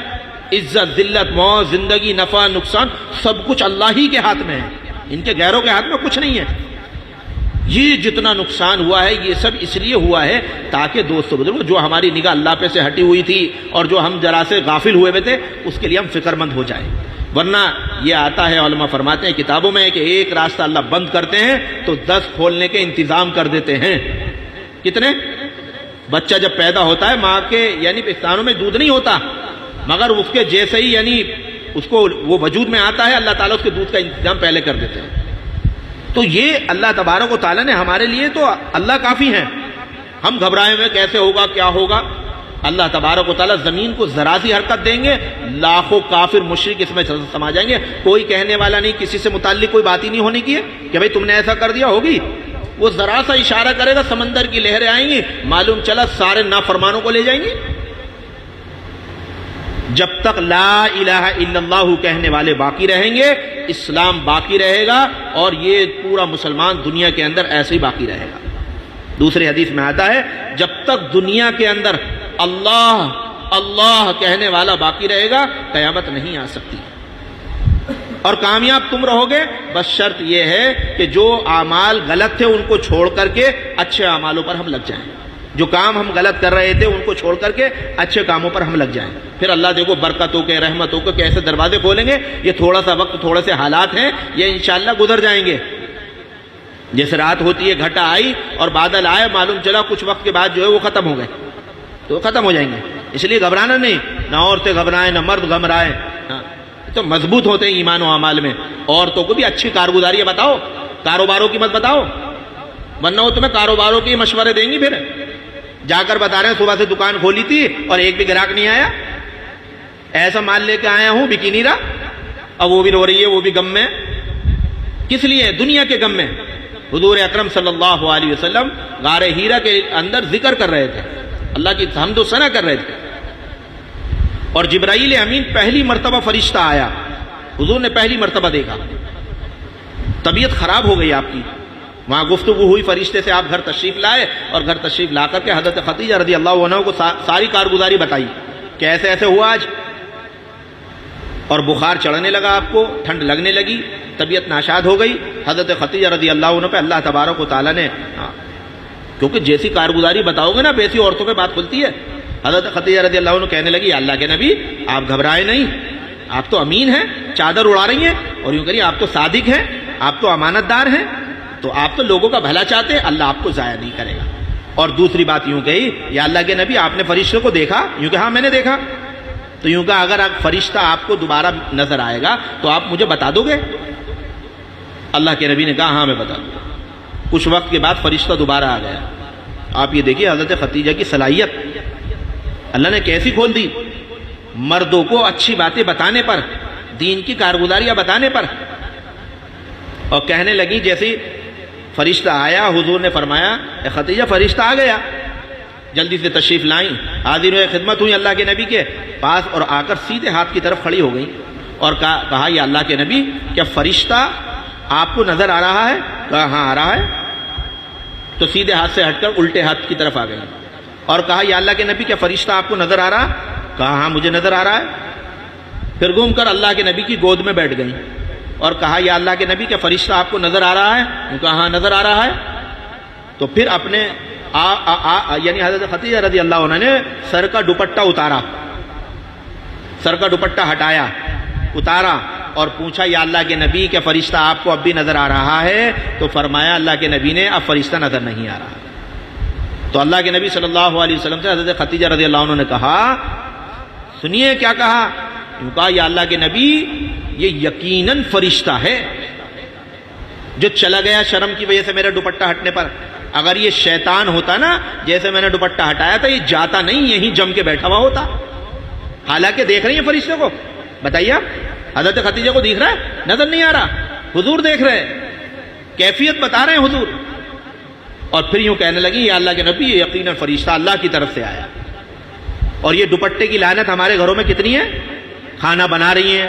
عزت، ذلت، موت، زندگی، نفع، نقصان سب کچھ اللہ ہی کے ہاتھ میں ہے. ان کے غیروں کے ہاتھ میں کچھ نہیں ہے. یہ جتنا نقصان ہوا ہے یہ سب اس لیے ہوا ہے تاکہ دوستو بزرگو جو ہماری نگاہ اللہ پہ سے ہٹی ہوئی تھی اور جو ہم ذرا سے غافل ہوئے تھے اس کے لیے ہم فکر مند ہو جائیں. ورنہ یہ آتا ہے، علماء فرماتے ہیں کتابوں میں کہ ایک راستہ اللہ بند کرتے ہیں تو 10 کھولنے کے انتظام کر دیتے ہیں. کتنے؟ بچہ جب پیدا ہوتا ہے ماں کے یعنی پستانوں میں دودھ نہیں ہوتا، مگر اس کے جیسے ہی یعنی اس کو وہ وجود میں آتا ہے اللہ تعالیٰ اس کے دودھ کا انتظام پہلے کر دیتے ہیں. تو یہ اللہ تبارک و تعالیٰ نے ہمارے لیے تو اللہ کافی ہیں. ہم گھبرائے ہوئے کیسے ہوگا کیا ہوگا. اللہ تبارک و تعالیٰ زمین کو ذرا سی حرکت دیں گے، لاکھوں کافر مشرک اس میں سما جائیں گے. کوئی کہنے والا نہیں، کسی سے متعلق کوئی بات ہی نہیں ہونی کی ہے کہ بھئی تم نے ایسا کر دیا. ہوگی وہ ذرا سا اشارہ کرے گا، سمندر کی لہریں آئیں گی، معلوم چلا سارے نافرمانوں کو لے جائیں گی. جب تک لا الہ الا اللہ کہنے والے باقی رہیں گے اسلام باقی رہے گا، اور یہ پورا مسلمان دنیا کے اندر ایسے ہی باقی رہے گا. دوسری حدیث میں آتا ہے جب تک دنیا کے اندر اللہ اللہ کہنے والا باقی رہے گا قیامت نہیں آ سکتی. اور کامیاب تم رہو گے بس شرط یہ ہے کہ جو اعمال غلط تھے ان کو چھوڑ کر کے اچھے اعمالوں پر ہم لگ جائیں. جو کام ہم غلط کر رہے تھے ان کو چھوڑ کر کے اچھے کاموں پر ہم لگ جائیں. پھر اللہ دیکھو برکتوں کے رحمتوں کے کیسے دروازے کھولیں گے. یہ تھوڑا سا وقت، تھوڑے سے حالات ہیں، یہ انشاءاللہ گزر جائیں گے. جیسے رات ہوتی ہے گھٹا آئی اور بادل آئے، معلوم چلا کچھ وقت کے بعد جو ہے وہ ختم ہو گئے تو ختم ہو جائیں گے. اس لیے گھبرانا نہیں، نہ عورتیں گھبرائیں نہ مرد گھبرائیں. تو مضبوط ہوتے ہیں ایمان و اعمال میں. عورتوں کو بھی اچھی کارگزاریاں بتاؤ، کاروباروں کی مت بتاؤ، ورنہ وہ تمہیں کاروباروں کے مشورے دیں گی. پھر جا کر بتا رہے ہیں صبح سے دکان کھولی تھی اور ایک بھی گراہک نہیں آیا، ایسا مال لے کے آیا ہوں بکی نہیں رہا. اب وہ بھی رو رہی ہے، وہ بھی غم میں. کس لیے؟ دنیا کے غم میں. حضور اکرم صلی اللہ علیہ وسلم غار ہیرا کے اندر ذکر کر رہے تھے، اللہ کی حمد و ثنا کر رہے تھے، اور جبرائیل امین پہلی مرتبہ فرشتہ آیا. حضور نے پہلی مرتبہ دیکھا. طبیعت خراب ہو گئی آپ کی. وہاں گفتگو ہوئی فرشتے سے، آپ گھر تشریف لائے اور گھر تشریف لا کر کے حضرت خدیجہ رضی اللہ عنہ کو ساری کارگزاری بتائی کہ ایسے ایسے ہوا آج، اور بخار چڑھنے لگا، آپ کو ٹھنڈ لگنے لگی، طبیعت ناشاد ہو گئی. حضرت خدیجہ رضی اللہ عنہ پہ اللہ تبارک و تعالیٰ نے، کیونکہ جیسی کارگزاری بتاؤ گے نا ویسی عورتوں پہ بات کھلتی ہے. حضرت خدیجہ رضی اللہ عنہ کہنے لگی اللہ کے نبی آپ گھبرائے نہیں، آپ تو امین ہیں، چادر اڑا رہی ہیں، اور یوں کریے آپ تو صادق ہیں، آپ تو امانت دار ہیں، تو آپ تو لوگوں کا بھلا چاہتے ہیں، اللہ آپ کو ضائع نہیں کرے گا. اور دوسری بات یوں کہی یا اللہ کے نبی آپ نے فرشتے کو دیکھا؟ یوں کہ ہاں میں نے دیکھا. تو یوں کہ اگر فرشتہ آپ کو دوبارہ نظر آئے گا تو آپ مجھے بتا دو گے؟ اللہ کے نبی نے کہا ہاں میں بتا دوں گا. کچھ وقت کے بعد فرشتہ دوبارہ آ گیا. آپ یہ دیکھیے حضرت خدیجہ کی صلاحیت اللہ نے کیسی کھول دی. مردوں کو اچھی باتیں بتانے پر، دین کی کارگزاریاں بتانے پر. اور کہنے لگی جیسے فرشتہ آیا حضور نے فرمایا اے خدیجہ فرشتہ آ گیا. جلدی سے تشریف لائیں، حاضر ہوئے، خدمت ہوئی اللہ کے نبی کے پاس، اور آ کر سیدھے ہاتھ کی طرف کھڑی ہو گئی. اور کہا یا اللہ کے نبی کیا فرشتہ آپ کو نظر آ رہا ہے؟ کہا ہاں آ رہا ہے. تو سیدھے ہاتھ سے ہٹ کر الٹے ہاتھ کی طرف آ گئی اور کہا یا اللہ کے نبی کیا فرشتہ آپ کو نظر آ رہا؟ کہا ہاں مجھے نظر آ رہا ہے. پھر گھوم کر اللہ کے نبی کی گود میں بیٹھ گئی اور کہا یا اللہ کے نبی کیا فرشتہ آپ کو نظر آ رہا ہے؟ کہا ہاں نظر آ رہا ہے. تو پھر اپنے یعنی حضرت خدیجہ رضی اللہ عنہ نے سر کا دوپٹہ اتارا، سر کا دوپٹہ ہٹایا، اتارا اور پوچھا یا اللہ کے نبی کیا فرشتہ آپ کو اب بھی نظر آ رہا ہے؟ تو فرمایا اللہ کے نبی نے اب فرشتہ نظر نہیں آ رہا. تو اللہ کے نبی صلی اللہ علیہ وسلم سے حضرت خدیجہ رضی اللہ عنہ نے کہا، سنیے کیا کہا؟ کہا یا اللہ کے نبی یہ یقیناً فرشتہ ہے جو چلا گیا شرم کی وجہ سے میرا دوپٹہ ہٹنے پر. اگر یہ شیطان ہوتا نا، جیسے میں نے دوپٹہ ہٹایا تھا، یہ جاتا نہیں، یہیں جم کے بیٹھا ہوا ہوتا. حالانکہ دیکھ رہی ہیں فرشتے کو؟ بتائیے آپ، حضرت خدیجہ کو دیکھ رہا ہے؟ نظر نہیں آ رہا. حضور دیکھ رہے ہیں، کیفیت بتا رہے ہیں حضور. اور پھر یوں کہنے لگی یا اللہ کے نبی یہ یقیناً فرشتہ اللہ کی طرف سے آیا. اور یہ دوپٹے کی لعنت ہمارے گھروں میں کتنی ہے؟ کھانا بنا رہی ہیں،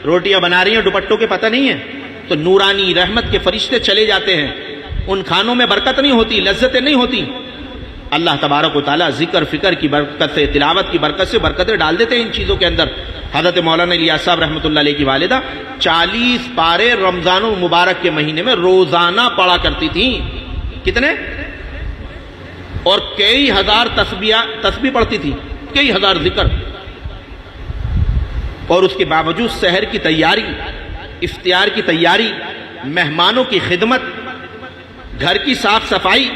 روٹیاں بنا رہی ہیں، دوپٹوں کے پتہ نہیں ہے. تو نورانی رحمت کے فرشتے چلے جاتے ہیں، ان کھانوں میں برکت نہیں ہوتی، لذتیں نہیں ہوتی. اللہ تبارک و تعالیٰ ذکر فکر کی برکت سے، تلاوت کی برکت سے برکتیں ڈال دیتے ہیں ان چیزوں کے اندر. حضرت مولانا الیاس صاحب رحمۃ اللہ علیہ کی والدہ 40 پارے رمضان المبارک کے مہینے میں روزانہ پڑھا کرتی تھیں. کتنے؟ اور کئی ہزار تسبیح پڑھتی تھی، کئی ہزار ذکر. اور اس کے باوجود سحر کی تیاری، افطار کی تیاری، مہمانوں کی خدمت، گھر کی صاف صفائی،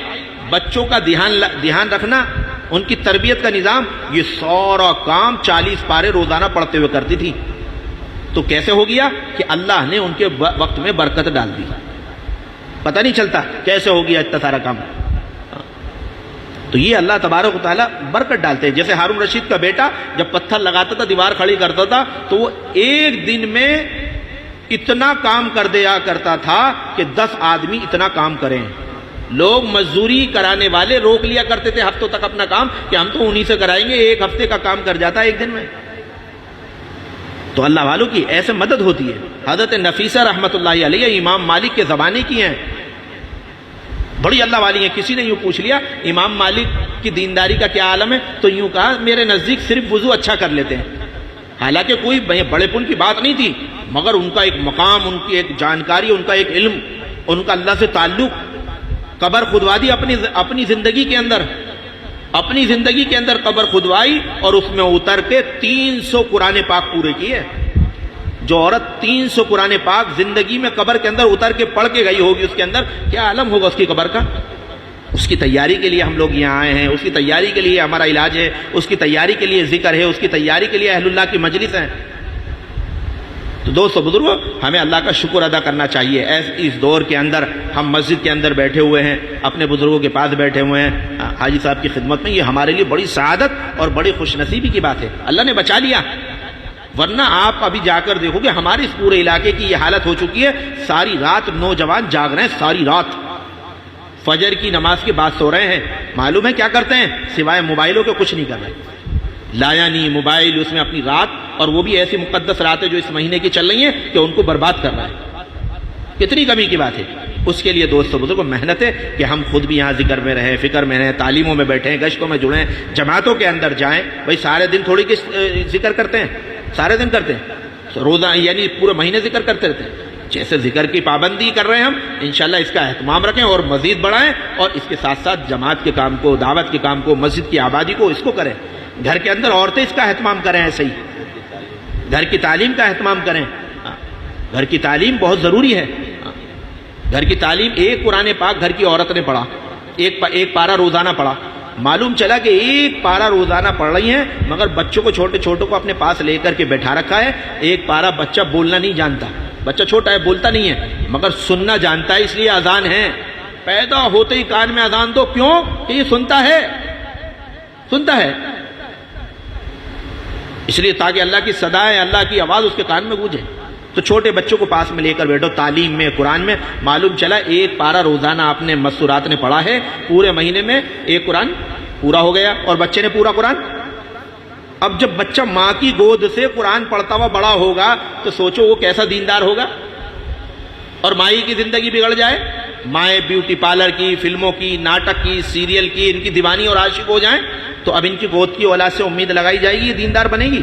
بچوں کا دھیان رکھنا، ان کی تربیت کا نظام، یہ سارا کام 40 پارے روزانہ پڑھتے ہوئے کرتی تھی. تو کیسے ہو گیا کہ اللہ نے ان کے وقت میں برکت ڈال دی. پتہ نہیں چلتا کیسے ہو گیا اتنا سارا کام. تو یہ اللہ تبارک و تعالیٰ برکت ڈالتے ہیں. جیسے ہارون رشید کا بیٹا جب پتھر لگاتا تھا، دیوار کھڑی کرتا تھا، تو وہ ایک دن میں اتنا کام کر دیا کرتا تھا کہ 10 آدمی اتنا کام کریں. لوگ مزدوری کرانے والے روک لیا کرتے تھے ہفتوں تک اپنا کام کہ ہم تو انہی سے کرائیں گے، ایک ہفتے کا کام کر جاتا ہے ایک دن میں. تو اللہ والوں کی ایسے مدد ہوتی ہے. حضرت نفیسہ رحمۃ اللہ علیہ امام مالک کے زمانے کی ہیں، بڑی اللہ والی ہیں. کسی نے یوں پوچھ لیا امام مالک کی دینداری کا کیا عالم ہے؟ تو یوں کہا میرے نزدیک صرف وضو اچھا کر لیتے ہیں. حالانکہ کوئی بڑے پن کی بات نہیں تھی، مگر ان کا ایک مقام، ان کی ایک جانکاری، ان کا ایک علم، ان کا اللہ سے تعلق. قبر کھدوا دی اپنی زندگی کے اندر، اپنی زندگی کے اندر قبر کھدوائی اور اس میں اتر کے 300 قرآن پاک پورے کیے. جو عورت 300 قرآن پاک زندگی میں قبر کے اندر اتر کے پڑھ کے گئی ہوگی، اس کے اندر کیا عالم ہوگا اس کی قبر کا. اس کی تیاری کے لیے ہم لوگ یہاں آئے ہیں، اس کی تیاری کے لیے ہمارا علاج ہے، اس کی تیاری کے لیے ذکر ہے، اس کی تیاری کے لیے اہل اللہ کی مجلس ہے. تو دوستو بزرگوں، ہمیں اللہ کا شکر ادا کرنا چاہیے. اس دور کے اندر ہم مسجد کے اندر بیٹھے ہوئے ہیں، اپنے بزرگوں کے پاس بیٹھے ہوئے ہیں حاجی صاحب کی خدمت میں. یہ ہمارے لیے بڑی سعادت اور بڑی خوش نصیبی کی بات ہے. اللہ نے بچا لیا، ورنہ آپ ابھی جا کر دیکھو گے ہمارے اس پورے علاقے کی یہ حالت ہو چکی ہے. ساری رات نوجوان جاگ رہے ہیں، ساری رات فجر کی نماز کے بعد سو رہے ہیں. معلوم ہے کیا کرتے ہیں؟ سوائے موبائلوں کے کچھ نہیں کر رہے. لایا نہیں موبائل، اس میں اپنی رات، اور وہ بھی ایسی مقدس راتیں جو اس مہینے کی چل رہی ہیں کہ ان کو برباد کر رہا ہے. کتنی کمی کی بات ہے. اس کے لیے دوستو بزرگوں محنت ہے کہ ہم خود بھی یہاں ذکر میں رہیں، فکر میں رہیں، تعلیموں میں بیٹھیں، گشتوں میں جڑیں، جماعتوں کے اندر جائیں. بھائی سارے دن تھوڑی ذکر کرتے ہیں، سارے دن کرتے ہیں، روزہ یعنی پورے مہینے ذکر کرتے رہتے ہیں. جیسے ذکر کی پابندی کر رہے ہیں ہم، انشاءاللہ اس کا اہتمام رکھیں اور مزید بڑھائیں. اور اس کے ساتھ ساتھ جماعت کے کام کو، دعوت کے کام کو، مسجد کی آبادی کو، اس کو کریں. گھر کے اندر عورتیں اس کا اہتمام کریں. ایسے ہی گھر کی تعلیم کا اہتمام کریں. گھر کی تعلیم بہت ضروری ہے. گھر کی تعلیم، ایک قرآن پاک گھر کی عورت نے پڑھا، ایک پارہ روزانہ پڑھا. معلوم چلا کہ ایک پارہ روزانہ پڑھ رہی ہیں، مگر بچوں کو، چھوٹے چھوٹوں کو اپنے پاس لے کر کے بیٹھا رکھا ہے. ایک پارہ بچہ بولنا نہیں جانتا، بچہ چھوٹا ہے بولتا نہیں ہے، مگر سننا جانتا ہے. اس لیے اذان ہے، پیدا ہوتے ہی کان میں اذان دو. کیوں؟ کہ یہ سنتا ہے، سنتا ہے. اس لیے تاکہ اللہ کی صدائیں، اللہ کی آواز اس کے کان میں گونجے. تو چھوٹے بچوں کو پاس میں لے کر بیٹھو تعلیم میں، قرآن میں. معلوم چلا ایک پارہ روزانہ آپ نے مستورات نے پڑھا ہے، پورے مہینے میں ایک قرآن پورا ہو گیا. اور بچے نے پورا قرآن اب جب بچہ ماں کی گود سے قرآن پڑھتا ہوا بڑا ہوگا تو سوچو وہ کیسا دیندار ہوگا. اور مائی کی زندگی بگڑ جائے، مائیں بیوٹی پارلر کی، فلموں کی، ناٹک کی، سیریل کی، ان کی دیوانی اور عاشق ہو جائیں تو اب ان کی گود کی اولاد سے امید لگائی جائے گی یہ دیندار بنے گی.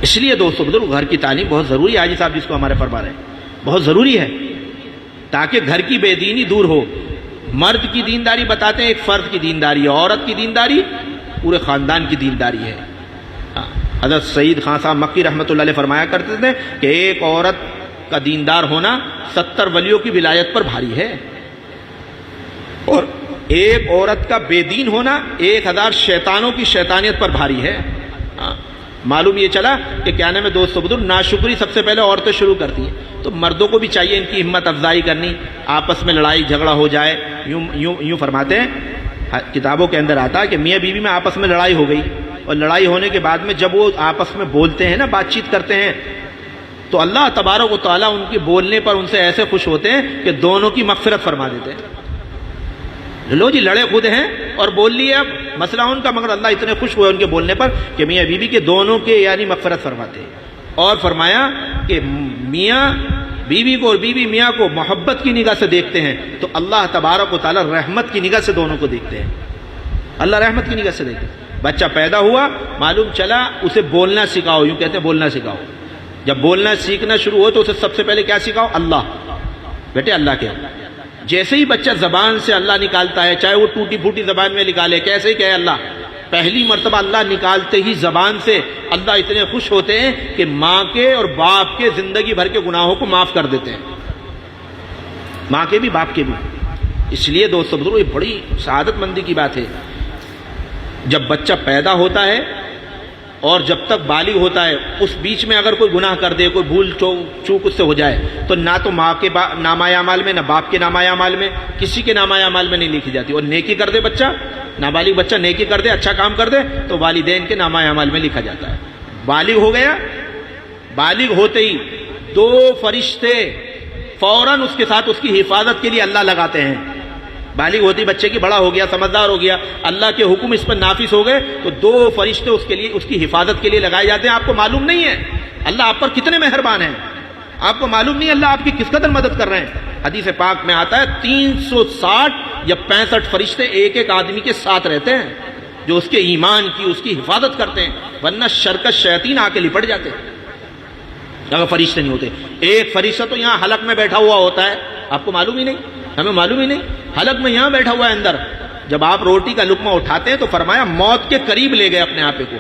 اس لیے دوستو بزرگ گھر کی تعلیم بہت ضروری ہے. حاجی صاحب جس کو ہمارے فرما رہے ہیں بہت ضروری ہے تاکہ گھر کی بے دینی دور ہو. مرد کی دینداری بتاتے ہیں ایک فرد کی دینداری ہے، عورت کی دینداری پورے خاندان کی دینداری ہے. حضرت سعید خان صاحب مکی رحمۃ اللہ علیہ فرمایا کرتے تھے کہ ایک عورت کا دیندار ہونا 70 ولیوں کی ولایت پر بھاری ہے، اور ایک عورت کا بے دین ہونا 1000 شیطانوں کی شیطانیت پر بھاری ہے. معلوم یہ چلا کہ کیا نام ہے دوستو بزرگ، ناشکری سب سے پہلے عورتیں شروع کرتی ہیں. تو مردوں کو بھی چاہیے ان کی ہمت افزائی کرنی، آپس میں لڑائی جھگڑا ہو جائے. یوں فرماتے ہیں کتابوں کے اندر آتا ہے کہ میاں بیوی میں آپس میں لڑائی ہو گئی، اور لڑائی ہونے کے بعد میں جب وہ آپس میں بولتے ہیں نا، بات چیت کرتے ہیں، تو اللہ تبارک و تعالیٰ ان کے بولنے پر ان سے ایسے خوش ہوتے ہیں کہ دونوں کی مغفرت فرما دیتے ہیں. لو جی لڑے خود ہیں اور بول لیے اب مسئلہ ان کا، مگر اللہ اتنے خوش ہوئے ان کے بولنے پر کہ میاں بیوی کے دونوں کے یعنی مغفرت فرماتے ہیں. اور فرمایا کہ میاں بیوی کو اور بیوی میاں کو محبت کی نگاہ سے دیکھتے ہیں تو اللہ تبارک و تعالیٰ رحمت کی نگاہ سے دونوں کو دیکھتے ہیں. اللہ رحمت کی نگاہ سے دیکھتے ہیں. بچہ پیدا ہوا، معلوم چلا اسے بولنا سکھاؤ. یوں کہتے ہیں بولنا سکھاؤ. جب بولنا سیکھنا شروع ہو تو اسے سب سے پہلے کیا سکھاؤ؟ اللہ. بیٹے اللہ کے. جیسے ہی بچہ زبان سے اللہ نکالتا ہے، چاہے وہ ٹوٹی پھوٹی زبان میں نکالے، کیسے ہی کہے اللہ، پہلی مرتبہ اللہ نکالتے ہی زبان سے اللہ اتنے خوش ہوتے ہیں کہ ماں کے اور باپ کے زندگی بھر کے گناہوں کو معاف کر دیتے ہیں، ماں کے بھی باپ کے بھی. اس لیے دوستو بزرگو یہ بڑی سعادت مندی کی بات ہے. جب بچہ پیدا ہوتا ہے اور جب تک بالغ ہوتا ہے اس بیچ میں اگر کوئی گناہ کر دے، کوئی بھول چوک اس سے ہو جائے تو نہ تو ماں کے نامہ اعمال میں، نہ باپ کے نامہ اعمال میں، کسی کے نامہ اعمال میں نہیں لکھی جاتی. اور نیکی کر دے بچہ، نابالغ بچہ نیکی کر دے، اچھا کام کر دے تو والدین کے نامہ اعمال میں لکھا جاتا ہے. بالغ ہو گیا، بالغ ہوتے ہی 2 فرشتے فوراً اس کے ساتھ اس کی حفاظت کے لیے اللہ لگاتے ہیں. بالغ ہوتی بچے کی بڑا ہو گیا، سمجھدار ہو گیا، اللہ کے حکم اس پر نافذ ہو گئے تو 2 فرشتے اس کے لیے، اس کی حفاظت کے لیے لگائے جاتے ہیں. آپ کو معلوم نہیں ہے اللہ آپ پر کتنے مہربان ہیں، آپ کو معلوم نہیں اللہ آپ کی کس قدر مدد کر رہے ہیں. حدیث پاک میں آتا ہے 360 یا 65 فرشتے ایک ایک آدمی کے ساتھ رہتے ہیں جو اس کے ایمان کی، اس کی حفاظت کرتے ہیں، ورنہ شرکت شیاطین آ کے لپٹ جاتے ہیں اگر فرشتے نہیں ہوتے. ایک فرشتہ تو یہاں حلق میں بیٹھا ہوا ہوتا ہے، آپ کو معلوم ہی نہیں، ہمیں معلوم ہی نہیں، حلق میں یہاں بیٹھا ہوا ہے اندر. جب آپ روٹی کا لقمہ اٹھاتے ہیں تو فرمایا موت کے قریب لے گئے اپنے آپ کو.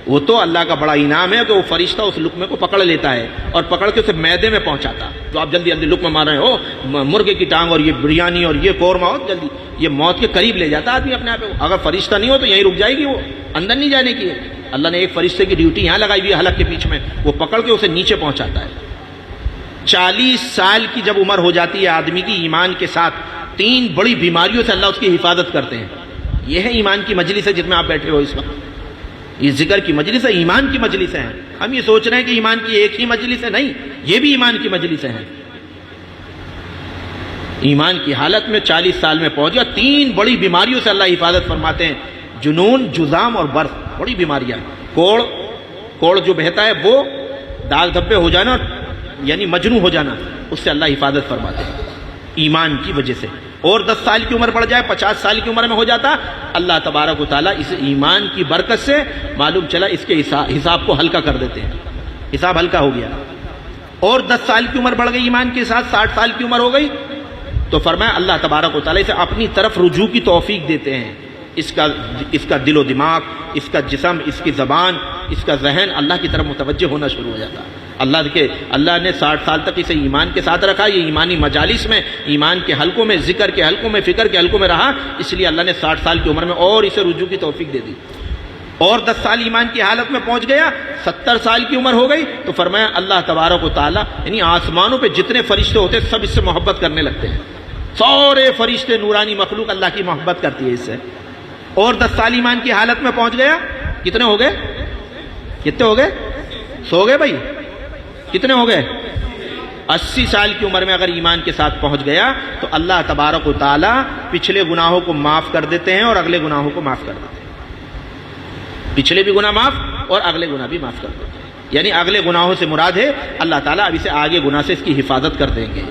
وہ تو اللہ کا بڑا انعام ہے کہ وہ فرشتہ اس لقمے کو پکڑ لیتا ہے اور پکڑ کے اسے معدے میں پہنچاتا. جو آپ جلدی جلدی لقمہ مار رہے ہو، مرغے کی ٹانگ اور یہ بریانی اور یہ قورمہ ہو، جلدی یہ موت کے قریب لے جاتا آدمی اپنے آپ کو. اگر فرشتہ نہیں ہو تو یہیں رک جائے گی، وہ اندر نہیں جانے کی ہے. اللہ نے ایک فرشتے کی ڈیوٹی یہاں لگائی ہوئی ہے حلق کے بیچ میں، وہ پکڑ کے اسے نیچے پہنچاتا ہے. 40 سال کی جب عمر ہو جاتی ہے آدمی کی، ایمان کے ساتھ 3 بڑی بیماریوں سے اللہ اس کی حفاظت کرتے ہیں. یہ ہے ایمان کی مجلس ہے جس میں آپ بیٹھے ہو اس وقت. یہ ذکر کی مجلس ہے، ایمان کی مجلس ہے. ہم یہ سوچ رہے ہیں کہ ایمان کی ایک ہی مجلس ہے، نہیں، یہ بھی ایمان کی مجلس ہے. ایمان کی حالت میں 40 سال میں پہنچ گیا، 3 بڑی بیماریوں سے اللہ حفاظت فرماتے ہیں. جنون، جذام اور برف، بڑی بیماریاں. کوڑ جو بہتا ہے وہ، داغ دھبے ہو جانا یعنی مجنون ہو جانا، اس سے اللہ حفاظت فرماتے ہیں ایمان کی وجہ سے. اور 10 سال کی عمر بڑھ جائے، 50 سال کی عمر میں ہو جاتا، اللہ تبارک و تعالیٰ اس ایمان کی برکت سے معلوم چلا اس کے حساب کو ہلکا کر دیتے ہیں، حساب ہلکا ہو گیا. اور 10 سال کی عمر بڑھ گئی ایمان کے ساتھ، 60 سال کی عمر ہو گئی تو فرمایا اللہ تبارک و تعالیٰ اسے اپنی طرف رجوع کی توفیق دیتے ہیں. اس کا دل و دماغ، اس کا جسم، اس کی زبان، اس کا ذہن اللہ کی طرف متوجہ ہونا شروع ہو جاتا. اللہ نے 60 سال تک اسے ایمان کے ساتھ رکھا. یہ ایمانی مجالس میں، ایمان کے حلقوں میں، ذکر کے حلقوں میں، فکر کے حلقوں میں رہا، اس لیے اللہ نے 60 سال کی عمر میں اور اسے رجوع کی توفیق دے دی. اور 10 سال ایمان کی حالت میں پہنچ گیا، 70 سال کی عمر ہو گئی تو فرمایا اللہ تبارک و تعالیٰ یعنی آسمانوں پہ جتنے فرشتے ہوتے ہیں سب اس سے محبت کرنے لگتے ہیں. سارے فرشتے، نورانی مخلوق اللہ کی محبت کرتی ہے اس سے. اور 10 سال ایمان کی حالت میں پہنچ گیا، کتنے ہو گئے؟ کتنے ہو گئے؟ 100 ہو گئے بھائی؟ کتنے ہو گئے؟ 80 سال کی عمر میں اگر ایمان کے ساتھ پہنچ گیا تو اللہ تبارک و تعالیٰ پچھلے گناہوں کو معاف کر دیتے ہیں اور اگلے گناہوں کو معاف کر دیتے ہیں. پچھلے بھی گناہ معاف اور اگلے گناہ بھی معاف کر دیتے ہیں. یعنی اگلے گناہوں سے مراد ہے اللہ تعالیٰ اب اسے آگے گناہ سے اس کی حفاظت کر دیں گے.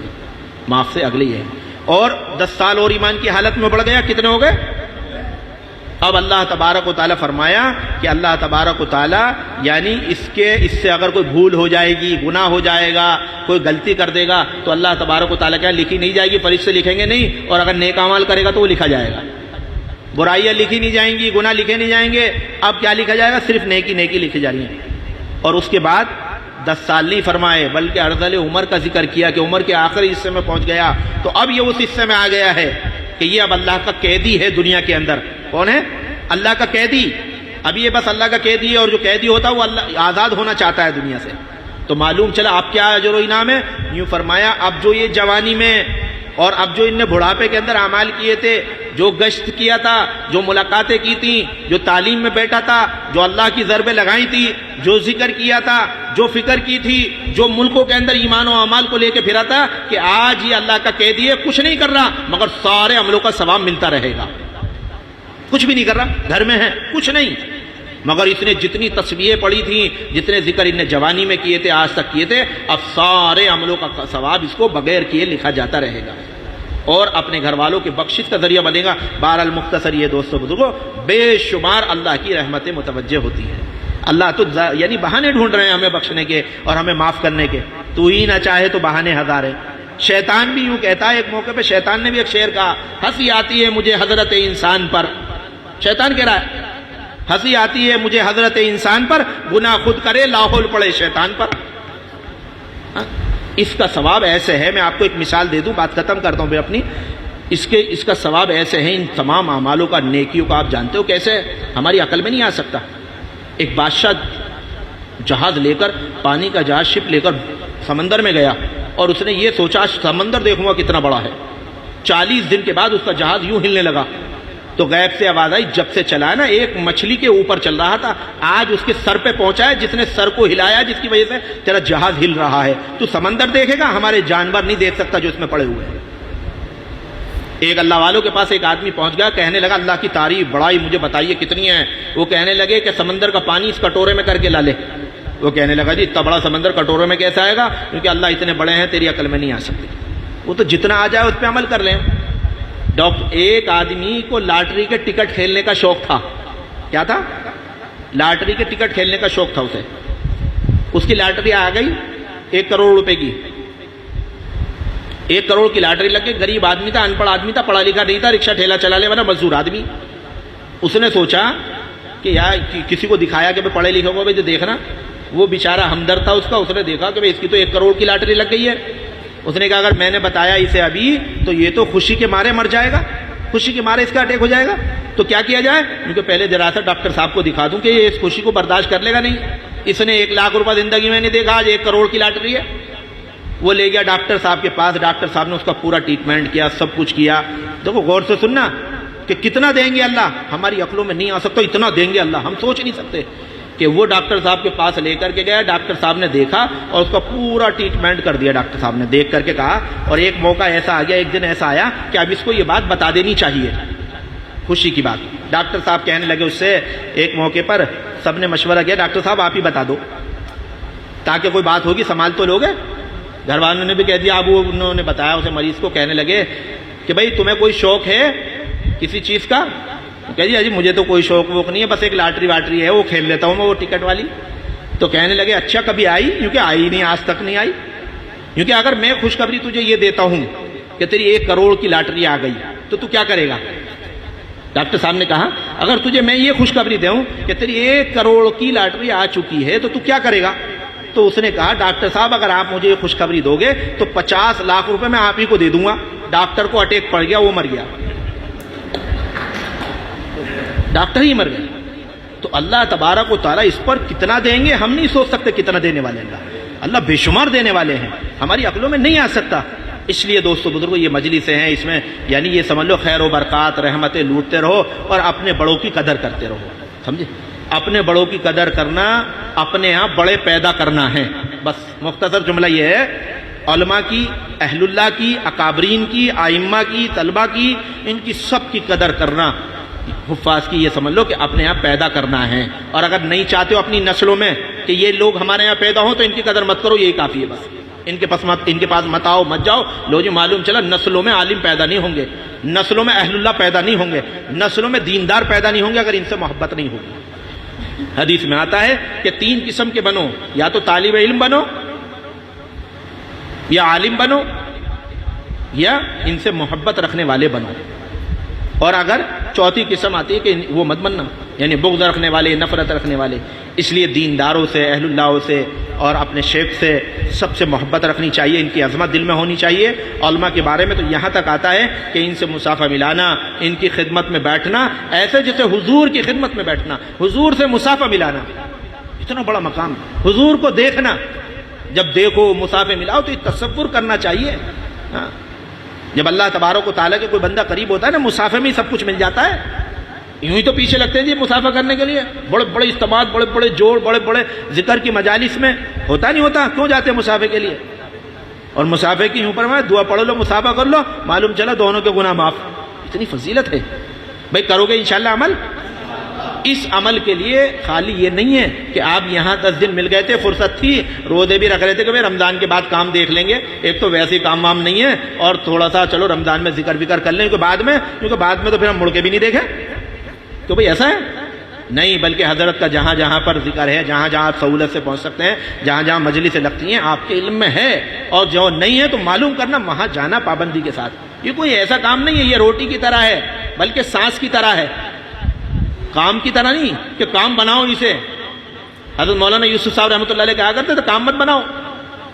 معاف سے اگلے ہے. اور 10 سال اور ایمان کی حالت میں بڑھ گیا. کتنے ہو گئے؟ اب اللہ تبارک و تعالیٰ فرمایا کہ اللہ تبارک و تعالیٰ یعنی اس سے اگر کوئی بھول ہو جائے گی، گناہ ہو جائے گا، کوئی غلطی کر دے گا تو اللہ تبارک و تعالیٰ کیا لکھی نہیں جائے گی، فرشتے لکھیں گے نہیں. اور اگر نیک اعمال کرے گا تو وہ لکھا جائے گا. برائیاں لکھی نہیں جائیں گی، گناہ لکھے نہیں جائیں گے. اب کیا لکھا جائے گا؟ صرف نیکی نیکی لکھی جا رہی ہیں. اور اس کے بعد 10 سال نہیں فرمائے بلکہ ارذل عمر کا ذکر کیا کہ عمر کے آخری حصے میں پہنچ گیا. تو اب یہ اس حصے میں آ گیا ہے کہ یہ اب اللہ کا قیدی ہے دنیا کے اندر. کون ہے؟ اللہ کا قیدی. اب یہ بس اللہ کا قیدی ہے، اور جو قیدی ہوتا ہے وہ اللہ آزاد ہونا چاہتا ہے دنیا سے. تو معلوم چلا اب کیا اجر و انعام ہے. یوں فرمایا اب جو یہ جوانی میں اور اب جو ان نے بڑھاپے کے اندر اعمال کیے تھے، جو گشت کیا تھا، جو ملاقاتیں کی تھیں، جو تعلیم میں بیٹھا تھا، جو اللہ کی ضربیں لگائی تھی، جو ذکر کیا تھا، جو فکر کی تھی، جو ملکوں کے اندر ایمان و اعمال کو لے کے پھرا تھا کہ آج یہ اللہ کا قیدی ہے، کچھ نہیں کر رہا مگر سارے عملوں کا ثواب ملتا رہے گا. کچھ بھی نہیں کر رہا، گھر میں ہے، کچھ نہیں، مگر اس نے جتنی تسبیحیں پڑھی تھیں، جتنے ذکر ان نے جوانی میں کیے تھے، آج تک کیے تھے، اب سارے عملوں کا ثواب اس کو بغیر کیے لکھا جاتا رہے گا اور اپنے گھر والوں کے بخشش کا ذریعہ بنے گا. بہرحال مختصر یہ دوستو بزرگوں، بے شمار اللہ کی رحمتیں متوجہ ہوتی ہیں. اللہ تو یعنی بہانے ڈھونڈ رہے ہیں ہمیں بخشنے کے اور ہمیں معاف کرنے کے. تو ہی نہ چاہے تو بہانے ہزار ہیں. شیطان بھی یوں کہتا ہے. ایک موقع پہ شیطان نے بھی ایک شعر کہا، ہنسی آتی ہے مجھے حضرت انسان پر. شیطان کہہ رہا ہے ہنسی آتی ہے مجھے حضرت انسان پر، گناہ خود کرے لاحول پڑے شیطان پر. اس کا ثواب ایسے ہے، میں آپ کو ایک مثال دے دوں، بات ختم کرتا ہوں اپنی. اس کا ثواب ایسے ہے، ان تمام اعمالوں کا، نیکیوں کا، آپ جانتے ہو کیسے ہماری عقل میں نہیں آ سکتا. ایک بادشاہ جہاز لے کر، پانی کا جہاز شپ لے کر سمندر میں گیا اور اس نے یہ سوچا سمندر دیکھوں گا کتنا بڑا ہے. 40 دن کے بعد اس کا جہاز یوں ہلنے لگا تو غیب سے آواز آئی، جب سے چلا ہے نا ایک مچھلی کے اوپر چل رہا تھا، آج اس کے سر پہ پہنچا ہے، جس نے سر کو ہلایا جس کی وجہ سے تیرا جہاز ہل رہا ہے. تو سمندر دیکھے گا، ہمارے جانور نہیں دیکھ سکتا جو اس میں پڑے ہوئے ہیں. ایک اللہ والوں کے پاس ایک آدمی پہنچ گیا، کہنے لگا اللہ کی تعریف بڑائی مجھے بتائیے کتنی ہے. وہ کہنے لگے کہ سمندر کا پانی اس کٹورے میں کر کے لا لے. وہ کہنے لگا جی اتنا بڑا سمندر کٹورے میں کیسا آئے گا، کیونکہ اللہ اتنے بڑے ہیں تیری عقل میں نہیں آ سکتے. وہ تو جتنا آ جائے اس پہ عمل کر لیں. ایک آدمی کو لاٹری کے ٹکٹ کھیلنے کا شوق تھا. کیا تھا؟ لاٹری کے ٹکٹ کھیلنے کا شوق تھا اسے. اس کی لاٹری آ گئی 1 کروڑ روپے کی. 1 کروڑ کی لاٹری لگ گئی. غریب آدمی تھا، ان پڑھ آدمی تھا، پڑھا لکھا نہیں تھا، رکشہ ٹھیلا چلانے والا مزدور آدمی. اس نے سوچا کہ یار کسی کو دکھایا کہ پڑھے لکھے کو بھائی دیکھنا. وہ بیچارہ ہمدرد تھا اس کا. اس نے دیکھا کہ اس کی تو 1 کروڑ کی لاٹری لگ گئی ہے. اس نے کہا اگر میں نے بتایا اسے ابھی تو یہ تو خوشی کے مارے مر جائے گا، خوشی کے مارے اس کا اٹیک ہو جائے گا. تو کیا کیا جائے؟ کیونکہ پہلے ذرا سا ڈاکٹر صاحب کو دکھا دوں کہ یہ اس خوشی کو برداشت کر لے گا نہیں. اس نے 1 لاکھ روپے زندگی میں نہیں دیکھا، آج 1 کروڑ کی لاٹری ہے. وہ لے گیا ڈاکٹر صاحب کے پاس. ڈاکٹر صاحب نے اس کا پورا ٹریٹمنٹ کیا، سب کچھ کیا. دیکھو غور سے سننا کہ کتنا دیں گے اللہ، ہماری عقلوں میں نہیں آ سکتا. اتنا دیں گے اللہ، ہم سوچ نہیں سکتے. کہ وہ ڈاکٹر صاحب کے پاس لے کر کے گیا. ڈاکٹر صاحب نے دیکھا اور اس کا پورا ٹریٹمنٹ کر دیا. ڈاکٹر صاحب نے دیکھ کر کے کہا، اور ایک موقع ایسا آ گیا، ایک دن ایسا آیا کہ اب اس کو یہ بات بتا دینی چاہیے، خوشی کی بات. ڈاکٹر صاحب کہنے لگے اس سے ایک موقع پر، سب نے مشورہ کیا ڈاکٹر صاحب آپ ہی بتا دو تاکہ کوئی بات ہوگی سنبھال تو لوگے. گھر والوں نے بھی کہہ دیا. اب انہوں نے بتایا اسے مریض کو، کہنے لگے کہ بھائی تمہیں کوئی شوق ہے کسی چیز کا؟ کہ جی مجھے تو کوئی شوق ووق نہیں ہے، بس ایک لاٹری واٹری ہے وہ کھیل لیتا ہوں میں، وہ ٹکٹ والی. تو کہنے لگے اچھا کبھی آئی؟ کیونکہ آئی نہیں، آج تک نہیں آئی. کیونکہ اگر میں خوشخبری تجھے یہ دیتا ہوں کہ تیری 1 کروڑ کی لاٹری آ گئی تو کیا کرے گا؟ ڈاکٹر صاحب نے کہا اگر تجھے میں یہ خوشخبری دوں کہ تیری 1 کروڑ کی لاٹری آ چکی ہے تو کیا کرے گا؟ تو اس نے کہا ڈاکٹر صاحب اگر آپ مجھے یہ خوشخبری دو گے تو 50 لاکھ روپے میں آپ ہی کو دے دوں گا. ڈاکٹر کو اٹیک پڑ گیا، وہ مر گیا، ڈاکٹر ہی مر گئے. تو اللہ تبارک و تعالیٰ اس پر کتنا دیں گے ہم نہیں سوچ سکتے. کتنا دینے والے اللہ بے شمار دینے والے ہیں، ہماری عقلوں میں نہیں آ سکتا. اس لیے دوستو بزرگوں یہ مجلسیں ہیں، اس میں یعنی یہ سمجھ لو خیر و برکات رحمتیں لوٹتے رہو اور اپنے بڑوں کی قدر کرتے رہو. سمجھے؟ اپنے بڑوں کی قدر کرنا اپنے ہاں بڑے پیدا کرنا ہے. بس مختصر جملہ یہ ہے. علماء کی، اہل اللہ کی، اکابرین کی، ائمہ کی، طلبہ کی، ان کی سب کی قدر کرنا. حفاظ کی یہ سمجھ لو کہ اپنے یہاں پیدا کرنا ہے، اور اگر نہیں چاہتے ہو اپنی نسلوں میں کہ یہ لوگ ہمارے یہاں پیدا ہوں تو ان کی قدر مت کرو، یہی کافی ہے بس۔ ان کے پاس مت آؤ، مت جاؤ، لو جی معلوم چلا نسلوں میں عالم پیدا نہیں ہوں گے، نسلوں میں اہل اللہ پیدا نہیں ہوں گے، نسلوں میں دیندار پیدا نہیں ہوں گے اگر ان سے محبت نہیں ہوگی۔ حدیث میں آتا ہے کہ 3 قسم کے بنو، یا تو طالب علم بنو، یا عالم بنو، یا ان سے محبت رکھنے والے بنو۔ اور اگر چوتھی قسم آتی ہے کہ وہ مت بننا، یعنی بغض رکھنے والے، نفرت رکھنے والے۔ اس لیے دینداروں سے، اہل اللہ سے اور اپنے شیخ سے سب سے محبت رکھنی چاہیے، ان کی عظمت دل میں ہونی چاہیے۔ علماء کے بارے میں تو یہاں تک آتا ہے کہ ان سے مصافحہ ملانا، ان کی خدمت میں بیٹھنا، ایسے جیسے حضور کی خدمت میں بیٹھنا، حضور سے مصافحہ ملانا، اتنا بڑا مقام، حضور کو دیکھنا، جب دیکھو مصافحہ ملاؤ تو یہ تصور کرنا چاہیے۔ جب اللہ تبارک و تعالیٰ کے کوئی بندہ قریب ہوتا ہے نا، مصافحہ میں ہی سب کچھ مل جاتا ہے۔ یوں ہی تو پیچھے لگتے ہیں جی مصافحہ کرنے کے لیے، بڑے بڑے اجتماعات، بڑے بڑے جوڑ، بڑے بڑے ذکر کی مجالس میں ہوتا نہیں ہوتا، کیوں جاتے ہیں مصافحے کے لیے؟ اور مصافحے کی یوں پر میں دعا پڑھ لو، مصافحہ کر لو، معلوم چلا دونوں کے گناہ معاف۔ اتنی فضیلت ہے بھائی، کرو گے انشاءاللہ عمل؟ اس عمل کے لیے خالی یہ نہیں ہے کہ آپ یہاں 10 دن مل گئے تھے، فرصت تھی، روزے بھی رکھ رہے تھے کہ بھائی رمضان کے بعد کام دیکھ لیں گے، ایک تو ویسے کام وام نہیں ہے، اور تھوڑا سا چلو رمضان میں ذکر وکر کر لیں کیونکہ بعد میں تو پھر ہم مڑ کے بھی نہیں دیکھیں، تو بھائی ایسا ہے نہیں، بلکہ حضرت کا جہاں جہاں پر ذکر ہے، جہاں جہاں آپ سہولت سے پہنچ سکتے ہیں، جہاں جہاں مجلسیں لگتی ہیں آپ کے علم میں ہے، اور جو نہیں ہے تو معلوم کرنا، وہاں جانا پابندی کے ساتھ۔ یہ کوئی ایسا کام نہیں ہے، یہ روٹی کی طرح ہے، بلکہ سانس کی طرح ہے، کام کی طرح نہیں کہ کام بناؤ اسے۔ حضرت مولانا یوسف صاحب رحمۃ اللہ علیہ کہا کرتے تو کام مت بناؤ،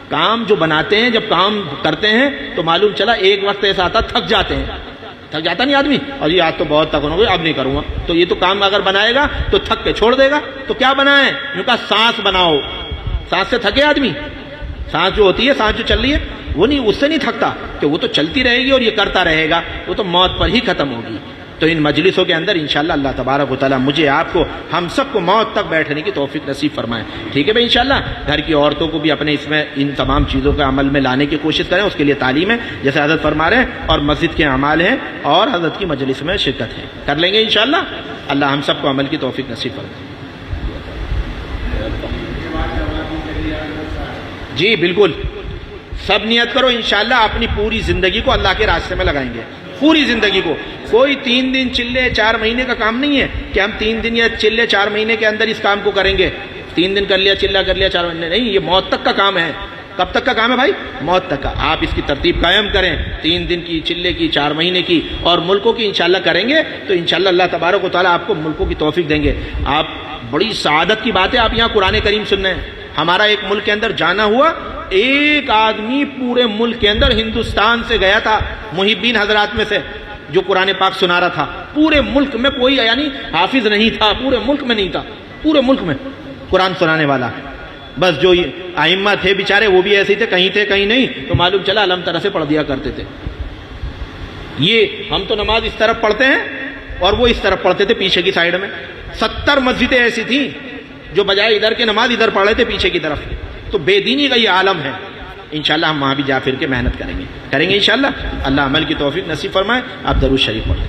کام جو بناتے ہیں، جب کام کرتے ہیں تو معلوم چلا ایک وقت ایسا آتا تھک جاتے ہیں، تھک جاتا نہیں آدمی، اور یہ آج تو بہت تھک ہو گئی اب نہیں کروں گا، تو یہ تو کام اگر بنائے گا تو تھک کے چھوڑ دے گا، تو کیا بنائیں؟ یوں کہا سانس بناؤ، سانس سے تھکے آدمی، سانس جو ہوتی ہے، سانس جو چل رہی ہے وہ نہیں، اس سے نہیں تھکتا، کہ وہ تو چلتی رہے گی اور یہ کرتا رہے گا، وہ تو موت پر ہی ختم ہوگی۔ تو ان مجلسوں کے اندر انشاءاللہ اللہ تبارک و تعالیٰ مجھے، آپ کو، ہم سب کو موت تک بیٹھنے کی توفیق نصیب فرمائے، ٹھیک ہے بھائی انشاءاللہ۔ گھر کی عورتوں کو بھی اپنے اس میں ان تمام چیزوں کے عمل میں لانے کی کوشش کریں، اس کے لیے تعلیم ہے جیسے حضرت فرما رہے ہیں، اور مسجد کے اعمال ہیں، اور حضرت کی مجلس میں شرکت ہے، کر لیں گے انشاءاللہ۔ اللہ ہم سب کو عمل کی توفیق نصیب فرمائے۔ جی بالکل، سب نیت کرو انشاءاللہ اپنی پوری زندگی کو اللہ کے راستے میں لگائیں گے، پوری زندگی کو۔ کوئی 3 دن چلے 4 مہینے کا کام نہیں ہے کہ ہم 3 دن یا چلے 4 مہینے کے اندر اس کام کو کریں گے، 3 دن کر لیا، چلا کر لیا 4 مہینے نہیں، یہ موت تک کا کام ہے۔ کب تک کا کام ہے بھائی؟ موت تک کا۔ آپ اس کی ترتیب قائم کریں، 3 دن کی، چلے کی، 4 مہینے کی، اور ملکوں کی انشاءاللہ کریں گے تو انشاءاللہ اللہ تبارک و تعالیٰ آپ کو ملکوں کی توفیق دیں گے۔ آپ، بڑی سعادت کی بات ہے آپ یہاں قرآن کریم سن رہے ہیں۔ ہمارا ایک ملک کے اندر جانا ہوا، ایک آدمی پورے ملک کے اندر ہندوستان سے گیا تھا، محبین حضرات میں سے، جو قرآن پاک سنا رہا تھا۔ پورے ملک میں کوئی یعنی حافظ نہیں تھا، پورے ملک میں نہیں تھا، پورے ملک میں قرآن سنانے والا۔ بس جو ائمہ تھے بیچارے وہ بھی ایسے ہی تھے کہیں نہیں، تو معلوم چلا علم طرح سے پڑھ دیا کرتے تھے۔ یہ ہم تو نماز اس طرف پڑھتے ہیں اور وہ اس طرف پڑھتے تھے پیچھے کی سائیڈ میں۔ 70 مسجدیں ایسی تھیں جو بجائے ادھر کے نماز ادھر پڑھ رہے تھے پیچھے کی طرف۔ تو بے دینی کا یہ عالم ہے۔ انشاءاللہ ہم وہاں بھی جا پھر کے محنت کریں گے انشاءاللہ۔ اللہ عمل کی توفیق نصیب فرمائے۔ آپ درود شریف پڑھیں۔